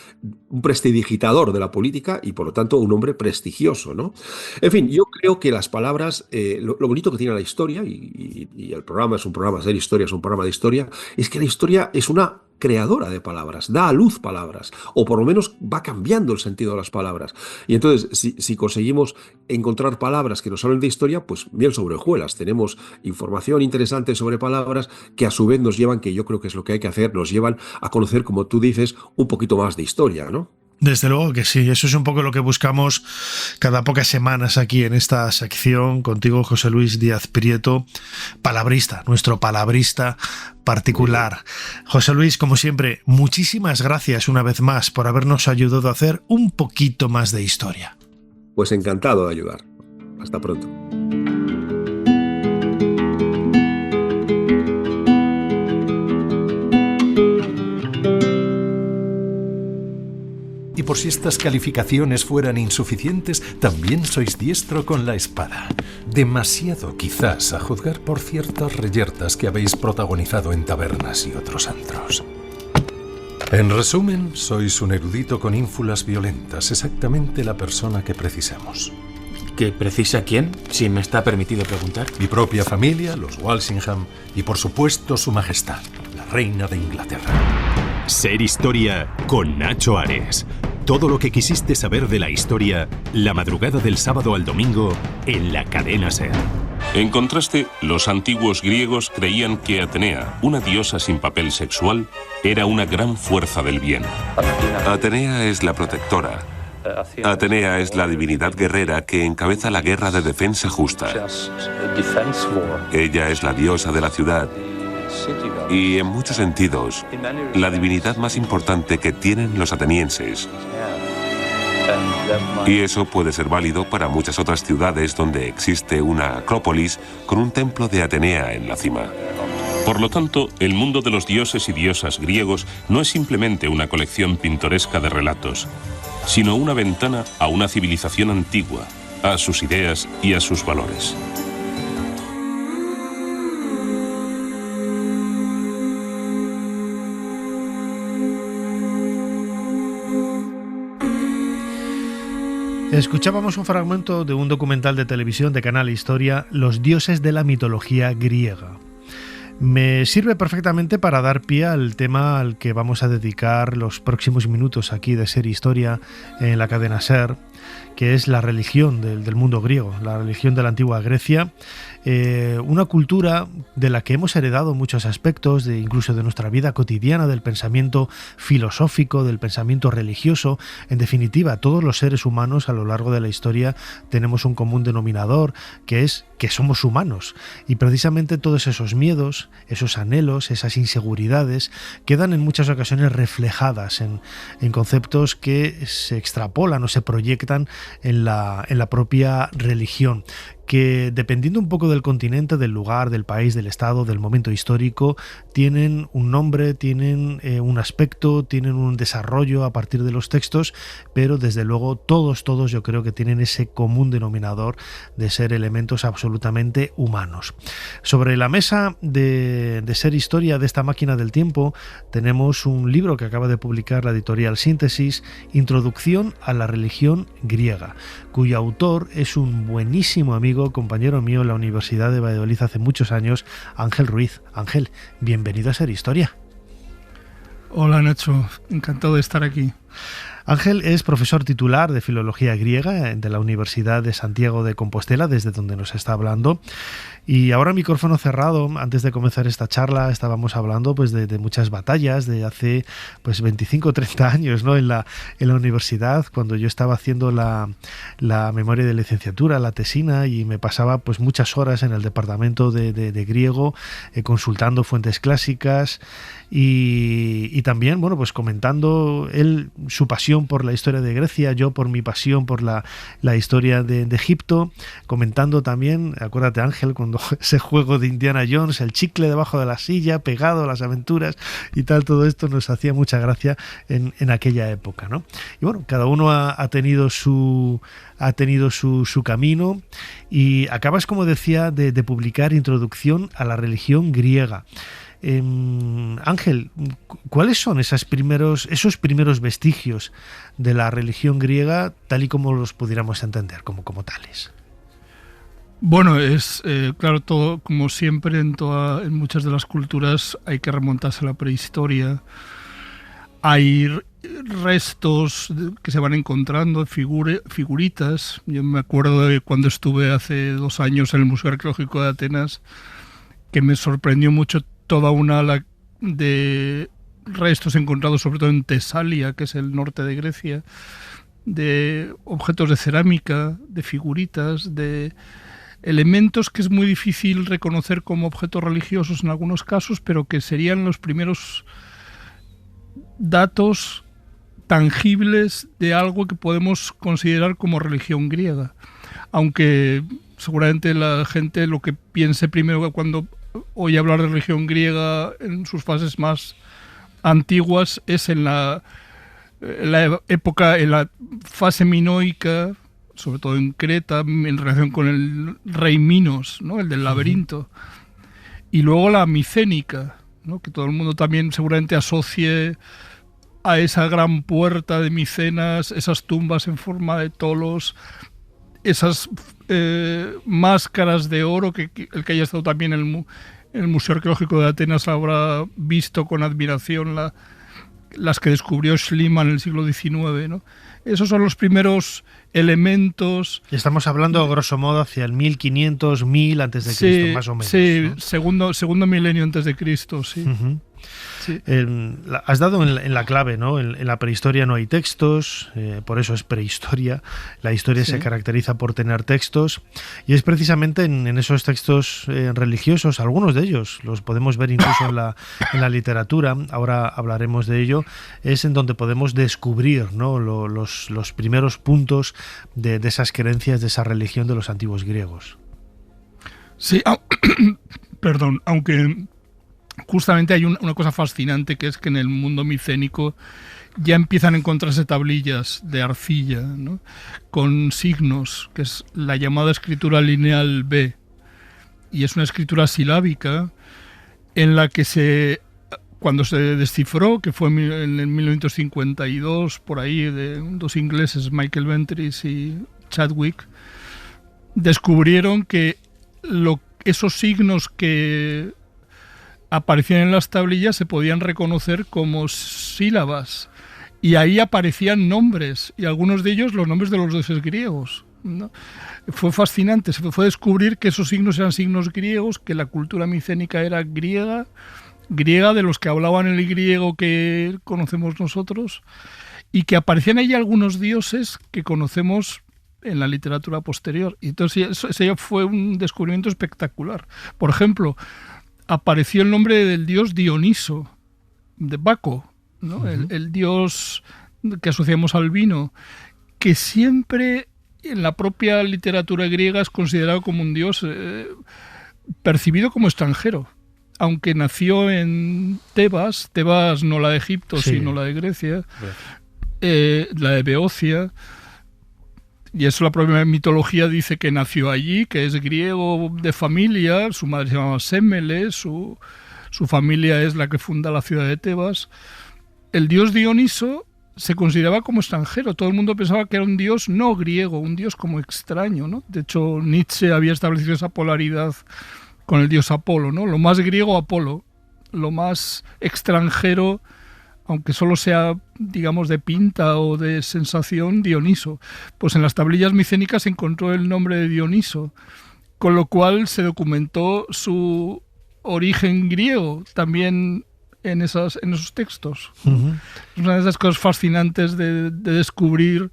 un prestidigitador de la política y por lo tanto un hombre prestigioso, ¿no? En fin, yo creo que las palabras, lo bonito que tiene la historia, y el programa es un programa, Ser Historia es un programa de historia, es que la historia es una creadora de palabras, da a luz palabras, o por lo menos va cambiando el sentido de las palabras. Y entonces, si conseguimos encontrar palabras que nos hablen de historia, pues miel sobre hojuelas. Tenemos información interesante sobre palabras que a su vez nos llevan, que yo creo que es lo que hay que hacer, nos llevan a conocer, como tú dices, un poquito más de historia, ¿no? Desde luego que sí, eso es un poco lo que buscamos cada pocas semanas aquí en esta sección contigo, José Luis Díaz Prieto, palabrista, nuestro palabrista particular. José Luis, como siempre, muchísimas gracias una vez más por habernos ayudado a hacer un poquito más de historia. Pues encantado de ayudar. Hasta pronto. Y por si estas calificaciones fueran insuficientes, también sois diestro con la espada. Demasiado, quizás, a juzgar por ciertas reyertas que habéis protagonizado en tabernas y otros antros. En resumen, sois un erudito con ínfulas violentas, exactamente la persona que precisamos. ¿Que precisa quién? Si me está permitido preguntar. Mi propia familia, los Walsingham, y por supuesto su majestad, la reina de Inglaterra. Ser Historia con Nacho Ares. Todo lo que quisiste saber de la historia, la madrugada del sábado al domingo en la cadena SER. En contraste, los antiguos griegos creían que Atenea, una diosa sin papel sexual, era una gran fuerza del bien. Atenea es la protectora. Atenea es la divinidad guerrera que encabeza la guerra de defensa justa. Ella es la diosa de la ciudad y, en muchos sentidos, la divinidad más importante que tienen los atenienses. Y eso puede ser válido para muchas otras ciudades donde existe una acrópolis con un templo de Atenea en la cima. Por lo tanto, el mundo de los dioses y diosas griegos no es simplemente una colección pintoresca de relatos, sino una ventana a una civilización antigua, a sus ideas y a sus valores. Escuchábamos un fragmento de un documental de televisión de Canal Historia, Los dioses de la mitología griega. Me sirve perfectamente para dar pie al tema al que vamos a dedicar los próximos minutos aquí de Ser Historia en la cadena SER, que es la religión del mundo griego, la religión de la antigua Grecia, una cultura de la que hemos heredado muchos aspectos, incluso de nuestra vida cotidiana, del pensamiento filosófico, del pensamiento religioso. En definitiva, todos los seres humanos a lo largo de la historia tenemos un común denominador, que es que somos humanos, y precisamente todos esos miedos, esos anhelos, esas inseguridades quedan en muchas ocasiones reflejadas en conceptos que se extrapolan o se proyectan en la propia religión, que dependiendo un poco del continente, del lugar, del país, del estado, del momento histórico, tienen un nombre, tienen un aspecto, tienen un desarrollo a partir de los textos, pero desde luego todos yo creo que tienen ese común denominador de ser elementos absolutamente humanos. Sobre la mesa de Ser Historia, de esta máquina del tiempo, tenemos un libro que acaba de publicar la editorial Síntesis, Introducción a la religión griega, cuyo autor es un buenísimo amigo, compañero mío en la Universidad de Valladolid hace muchos años, Ángel Ruiz. Ángel, bienvenido a Ser Historia. Hola Nacho, encantado de estar aquí. Ángel es profesor titular de Filología Griega de la Universidad de Santiago de Compostela, desde donde nos está hablando. Y ahora, micrófono cerrado, antes de comenzar esta charla, estábamos hablando pues de muchas batallas de hace pues 25 o 30 años, ¿no? en la universidad, cuando yo estaba haciendo la memoria de licenciatura, la tesina, y me pasaba pues muchas horas en el departamento de griego, consultando fuentes clásicas y también, bueno, pues comentando él su pasión por la historia de Grecia, yo por mi pasión por la historia de Egipto, comentando también, acuérdate Ángel, cuando ese juego de Indiana Jones, el chicle debajo de la silla, pegado a las aventuras y tal, todo esto nos hacía mucha gracia en aquella época, ¿no? Y bueno, cada uno ha tenido su camino, y acabas, como decía, de publicar Introducción a la religión griega. Ángel, ¿cuáles son esos primeros vestigios de la religión griega tal y como los pudiéramos entender como tales? Bueno, es claro, todo como siempre en muchas de las culturas hay que remontarse a la prehistoria. Hay restos que se van encontrando, figuritas. Yo me acuerdo de cuando estuve hace 2 años en el Museo Arqueológico de Atenas, que me sorprendió mucho toda una ala de restos encontrados sobre todo en Tesalia, que es el norte de Grecia, de objetos de cerámica, de figuritas, de elementos que es muy difícil reconocer como objetos religiosos en algunos casos, pero que serían los primeros datos tangibles de algo que podemos considerar como religión griega. Aunque seguramente la gente lo que piense primero cuando oye hablar de religión griega en sus fases más antiguas es en la época, en la fase minoica, sobre todo en Creta, en relación con el rey Minos, ¿no? El del laberinto. Y luego la micénica, ¿no? Que todo el mundo también seguramente asocie a esa gran puerta de Micenas, esas tumbas en forma de tolos, esas máscaras de oro, que el que haya estado también en el Museo Arqueológico de Atenas habrá visto con admiración las que descubrió Schliemann en el siglo XIX, ¿no? Esos son los primeros elementos. Estamos hablando, grosso modo, hacia el 1500, 1000 antes de Cristo, más o menos. Sí, ¿no? segundo milenio antes de Cristo, sí. Uh-huh. Sí. Has dado en la clave, ¿no? En la prehistoria no hay textos, por eso es prehistoria. La historia se caracteriza por tener textos, y es precisamente en esos textos religiosos, algunos de ellos los podemos ver incluso en la literatura, ahora hablaremos de ello, es en donde podemos descubrir, ¿no? los primeros puntos de esas creencias, de esa religión de los antiguos griegos. Sí, perdón, aunque justamente hay una cosa fascinante, que es que en el mundo micénico ya empiezan a encontrarse tablillas de arcilla, ¿no? Con signos, que es la llamada escritura lineal B, y es una escritura silábica en la que cuando se descifró, que fue en el 1952, por ahí, de dos ingleses, Michael Ventris y Chadwick, descubrieron que esos signos que aparecían en las tablillas se podían reconocer como sílabas, y ahí aparecían nombres, y algunos de ellos los nombres de los dioses griegos, ¿no? Fue fascinante, se fue a descubrir que esos signos eran signos griegos, que la cultura micénica era griega de los que hablaban el griego que conocemos nosotros, y que aparecían ahí algunos dioses que conocemos en la literatura posterior. Y entonces eso fue un descubrimiento espectacular. Por ejemplo, apareció el nombre del dios Dioniso, de Baco, ¿no? Uh-huh. el dios que asociamos al vino, que siempre en la propia literatura griega es considerado como un dios percibido como extranjero, aunque nació en Tebas no la de Egipto, sino la de Grecia, la de Beocia. Y eso la propia mitología dice que nació allí, que es griego de familia, su madre se llamaba Sémele, su familia es la que funda la ciudad de Tebas. El dios Dioniso se consideraba como extranjero, todo el mundo pensaba que era un dios no griego, un dios como extraño, ¿no? De hecho, Nietzsche había establecido esa polaridad con el dios Apolo, ¿no? Lo más griego, Apolo, lo más extranjero, aunque solo sea, digamos, de pinta o de sensación, Dioniso. Pues en las tablillas micénicas se encontró el nombre de Dioniso, con lo cual se documentó su origen griego también en esos textos. Uh-huh. Es una de esas cosas fascinantes de descubrir,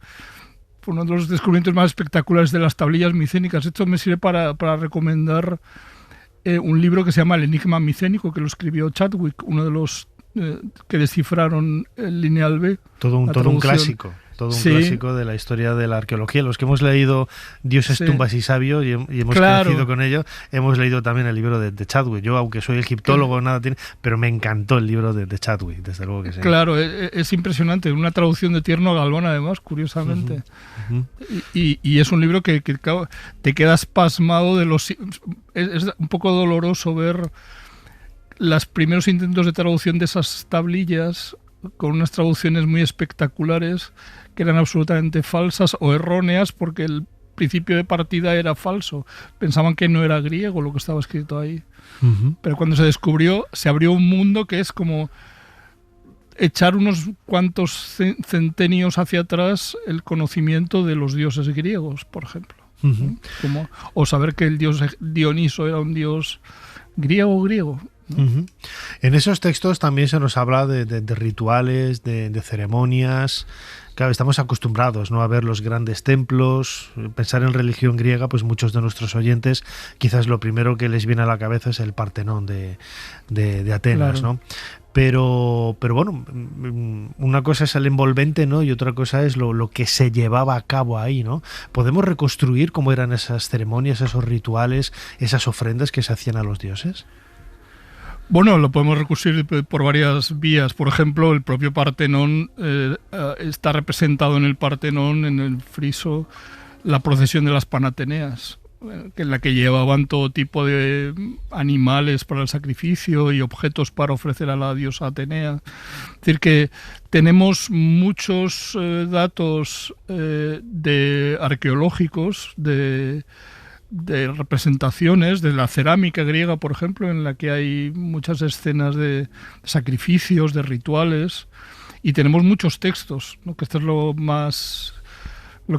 uno de los descubrimientos más espectaculares de las tablillas micénicas. Esto me sirve para recomendar un libro que se llama El enigma micénico, que lo escribió Chadwick, uno de los que descifraron el lineal B. Todo un clásico. Todo un clásico de la historia de la arqueología. Los que hemos leído Dioses, tumbas y sabios y hemos crecido con ello, hemos leído también el libro de Chadwick. Yo, aunque soy egiptólogo, nada tiene, pero me encantó el libro de Chadwick, desde luego que sí. Claro, es impresionante. Una traducción de Tierno Galván, además, curiosamente. Uh-huh. Uh-huh. Y es un libro que te quedas pasmado de los... Es un poco doloroso ver los primeros intentos de traducción de esas tablillas, con unas traducciones muy espectaculares que eran absolutamente falsas o erróneas, porque el principio de partida era falso. Pensaban que no era griego lo que estaba escrito ahí. Uh-huh. Pero cuando se descubrió, se abrió un mundo que es como echar unos cuantos centenios hacia atrás el conocimiento de los dioses griegos, por ejemplo. Uh-huh. O saber que el dios Dioniso era un dios griego. Uh-huh. En esos textos también se nos habla de rituales, de ceremonias. Claro, estamos acostumbrados, ¿no?, a ver los grandes templos, pensar en religión griega, pues muchos de nuestros oyentes quizás lo primero que les viene a la cabeza es el Partenón de Atenas, claro, ¿no? Pero bueno, una cosa es el envolvente, ¿no?, y otra cosa es lo que se llevaba a cabo ahí, ¿no? ¿Podemos reconstruir cómo eran esas ceremonias, esos rituales, esas ofrendas que se hacían a los dioses? Bueno, lo podemos reconstruir por varias vías. Por ejemplo, el propio Partenón, está representado en el Partenón, en el friso, la procesión de las Panateneas, en la que llevaban todo tipo de animales para el sacrificio y objetos para ofrecer a la diosa Atenea. Es decir, que tenemos muchos datos arqueológicos de representaciones de la cerámica griega, por ejemplo, en la que hay muchas escenas de sacrificios, de rituales, Y tenemos muchos textos, ¿no? Que esto es lo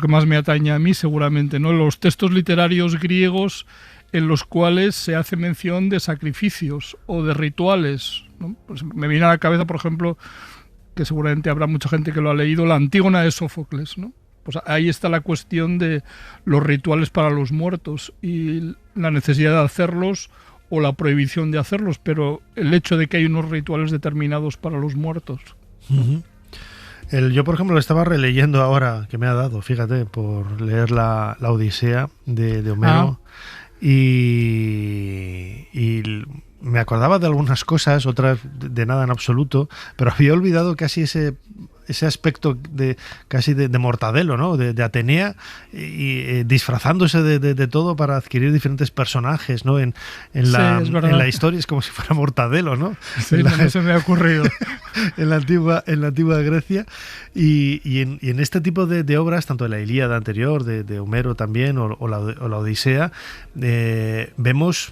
que más me atañe a mí seguramente, ¿no? Los textos literarios griegos en los cuales se hace mención de sacrificios o de rituales, ¿no? Pues me viene a la cabeza, por ejemplo, que seguramente habrá mucha gente que lo ha leído, la Antígona de Sófocles, ¿no? Pues ahí está la cuestión de los rituales para los muertos y la necesidad de hacerlos o la prohibición de hacerlos, pero el hecho de que hay unos rituales determinados para los muertos. Uh-huh. Yo, por ejemplo, lo estaba releyendo ahora, que me ha dado, fíjate, por leer la Odisea de Homero. Y me acordaba de algunas cosas, otras de nada en absoluto, pero había olvidado casi ese aspecto casi de Mortadelo, ¿no? De Atenea, y disfrazándose de todo para adquirir diferentes personajes, ¿no? En la historia es como si fuera Mortadelo, ¿no? Sí, no se me ha ocurrido. en la antigua Grecia, y en este tipo de obras, tanto de la Ilíada anterior, de Homero también, o la Odisea, vemos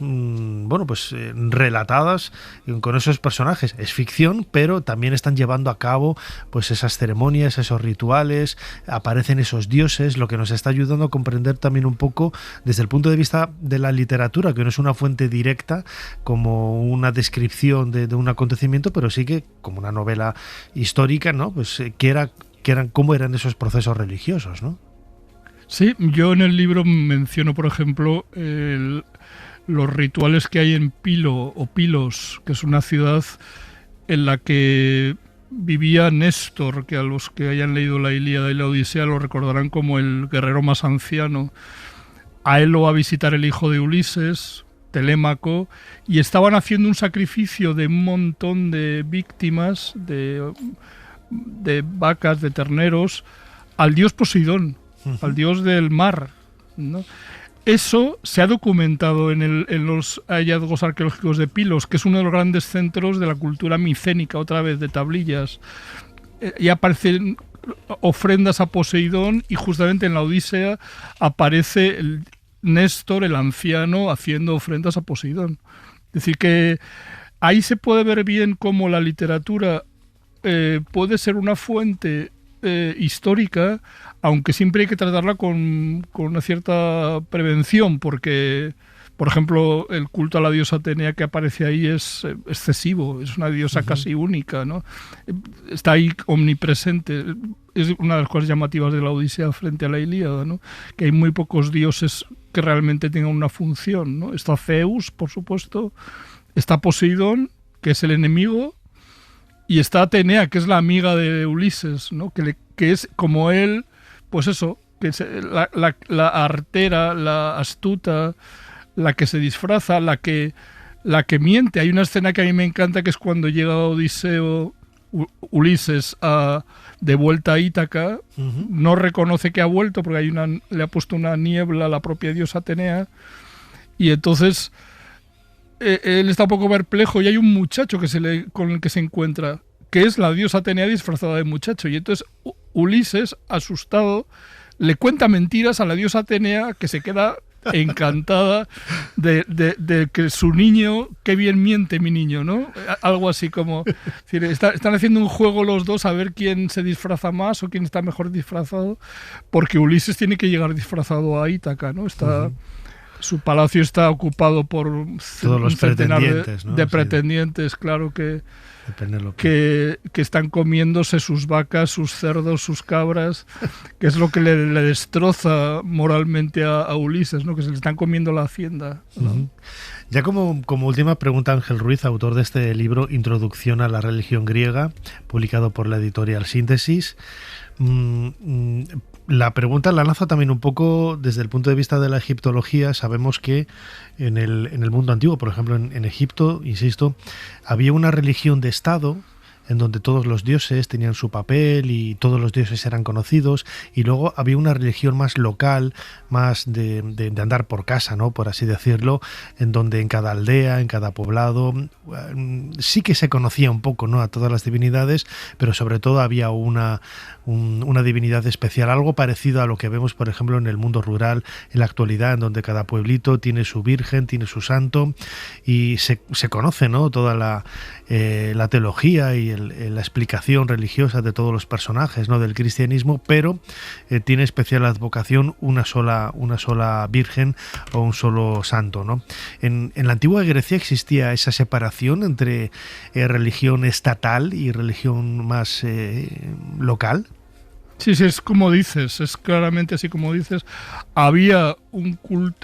relatadas con esos personajes. Es ficción, pero también están llevando a cabo pues esas ceremonias, esos rituales, aparecen esos dioses, lo que nos está ayudando a comprender también un poco desde el punto de vista de la literatura, que no es una fuente directa como una descripción de un acontecimiento, pero sí que como una novela histórica, ¿no? Pues cómo eran esos procesos religiosos, ¿no? Sí, yo en el libro menciono, por ejemplo, los rituales que hay en Pilo o Pilos, que es una ciudad en la que vivía Néstor, que a los que hayan leído la Ilíada y la Odisea lo recordarán como el guerrero más anciano. A él lo va a visitar el hijo de Ulises, Telémaco, y estaban haciendo un sacrificio de un montón de víctimas, de vacas, de terneros, al dios Poseidón, al dios del mar, ¿no? Eso se ha documentado en los hallazgos arqueológicos de Pilos, que es uno de los grandes centros de la cultura micénica, otra vez, de tablillas. Y aparecen ofrendas a Poseidón, y justamente en la Odisea aparece Néstor, el anciano, haciendo ofrendas a Poseidón. Es decir, que ahí se puede ver bien cómo la literatura puede ser una fuente histórica, aunque siempre hay que tratarla con una cierta prevención, porque, por ejemplo, el culto a la diosa Atenea que aparece ahí es excesivo, es una diosa casi única, ¿no? Está ahí omnipresente. Es una de las cosas llamativas de la Odisea frente a la Ilíada, ¿no? Que hay muy pocos dioses que realmente tengan una función, ¿no? Está Zeus, por supuesto, está Poseidón, que es el enemigo, y está Atenea, que es la amiga de Ulises, ¿no? Que es como él, pues eso, que es la artera, la astuta, la que se disfraza, la que miente. Hay una escena que a mí me encanta, que es cuando llega Ulises de vuelta a Ítaca, no reconoce que ha vuelto porque le ha puesto una niebla a la propia diosa Atenea, y entonces él está un poco perplejo, y hay un muchacho con el que se encuentra, que es la diosa Atenea disfrazada de muchacho, y entonces Ulises, asustado, le cuenta mentiras a la diosa Atenea, que se queda encantada de que su niño, qué bien miente mi niño, ¿no? Algo así como, es decir, están haciendo un juego los dos a ver quién se disfraza más o quién está mejor disfrazado, porque Ulises tiene que llegar disfrazado a Ítaca, ¿no? Su palacio está ocupado por todos los pretendientes, ¿no? de pretendientes, claro, que están comiéndose sus vacas, sus cerdos, sus cabras, que es lo que le destroza moralmente a Ulises, ¿no? Que se le están comiendo la hacienda, ¿no? Ya como última pregunta, Ángel Ruiz, autor de este libro Introducción a la religión griega, publicado por la editorial Síntesis. La pregunta la lanzo también un poco desde el punto de vista de la egiptología. Sabemos que en el mundo antiguo, por ejemplo en Egipto, insisto, había una religión de Estado en donde todos los dioses tenían su papel y todos los dioses eran conocidos, y luego había una religión más local, más de andar por casa, ¿no? Por así decirlo, en donde en cada aldea, en cada poblado, sí que se conocía un poco, ¿no? A todas las divinidades, pero sobre todo había una divinidad especial, algo parecido a lo que vemos, por ejemplo, en el mundo rural en la actualidad, en donde cada pueblito tiene su virgen, tiene su santo, y se conoce, ¿no? Toda la teología y la explicación religiosa de todos los personajes, ¿no?, del cristianismo, pero tiene especial advocación una sola virgen o un solo santo, ¿no? En la antigua Grecia existía esa separación entre religión estatal y religión más local. Sí, es como dices, es claramente así como dices. Había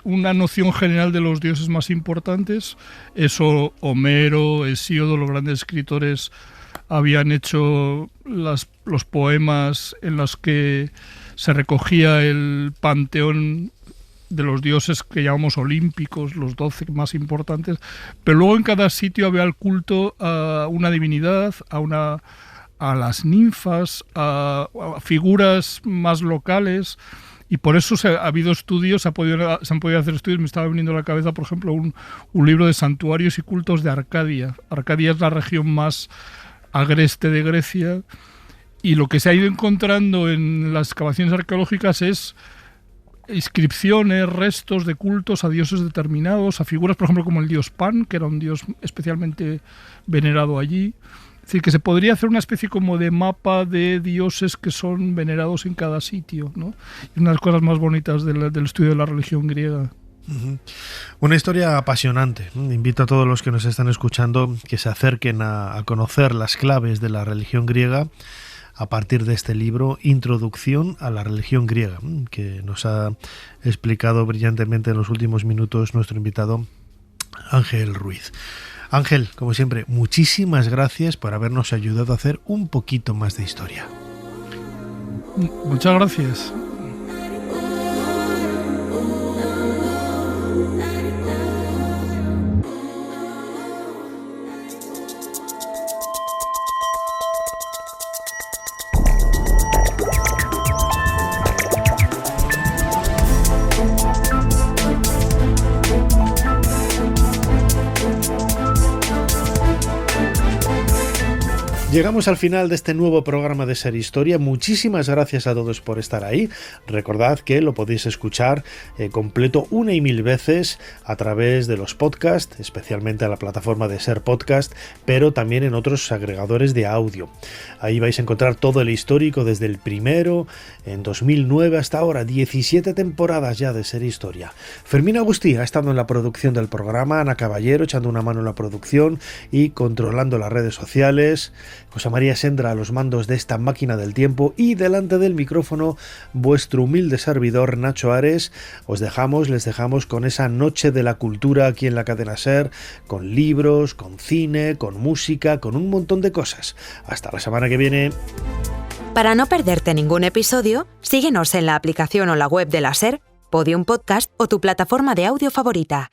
una noción general de los dioses más importantes. Eso Homero, Hesíodo, los grandes escritores habían hecho los poemas en los que se recogía el panteón de los dioses que llamamos olímpicos, los 12 más importantes. Pero luego en cada sitio había el culto a una divinidad, a las ninfas, a figuras más locales, y por eso ha habido estudios, se han podido hacer estudios. Me estaba viniendo a la cabeza, por ejemplo, un libro de santuarios y cultos de Arcadia. Arcadia es la región más agreste de Grecia, y lo que se ha ido encontrando en las excavaciones arqueológicas es inscripciones, restos de cultos a dioses determinados, a figuras, por ejemplo, como el dios Pan, que era un dios especialmente venerado allí. Es decir, que se podría hacer una especie como de mapa de dioses que son venerados en cada sitio, ¿no? Y una de las cosas más bonitas del estudio de la religión griega. Una historia apasionante. Invito a todos los que nos están escuchando que se acerquen a conocer las claves de la religión griega a partir de este libro, Introducción a la religión griega, que nos ha explicado brillantemente en los últimos minutos nuestro invitado Ángel Ruiz. Ángel, como siempre, muchísimas gracias por habernos ayudado a hacer un poquito más de historia. Muchas gracias. Llegamos al final de este nuevo programa de Ser Historia. Muchísimas gracias a todos por estar ahí. Recordad que lo podéis escuchar completo 1 y 1000 veces a través de los podcasts, especialmente a la plataforma de Ser Podcast, pero también en otros agregadores de audio. Ahí vais a encontrar todo el histórico desde el primero, en 2009 hasta ahora, 17 temporadas ya de Ser Historia. Fermín Agustí ha estado en la producción del programa, Ana Caballero echando una mano en la producción y controlando las redes sociales, José María Sendra a los mandos de esta máquina del tiempo, y delante del micrófono vuestro humilde servidor Nacho Ares. Les dejamos con esa noche de la cultura aquí en la cadena Ser, con libros, con cine, con música, con un montón de cosas. Hasta la semana que viene. Para no perderte ningún episodio, síguenos en la aplicación o la web de la Ser, Podium Podcast o tu plataforma de audio favorita.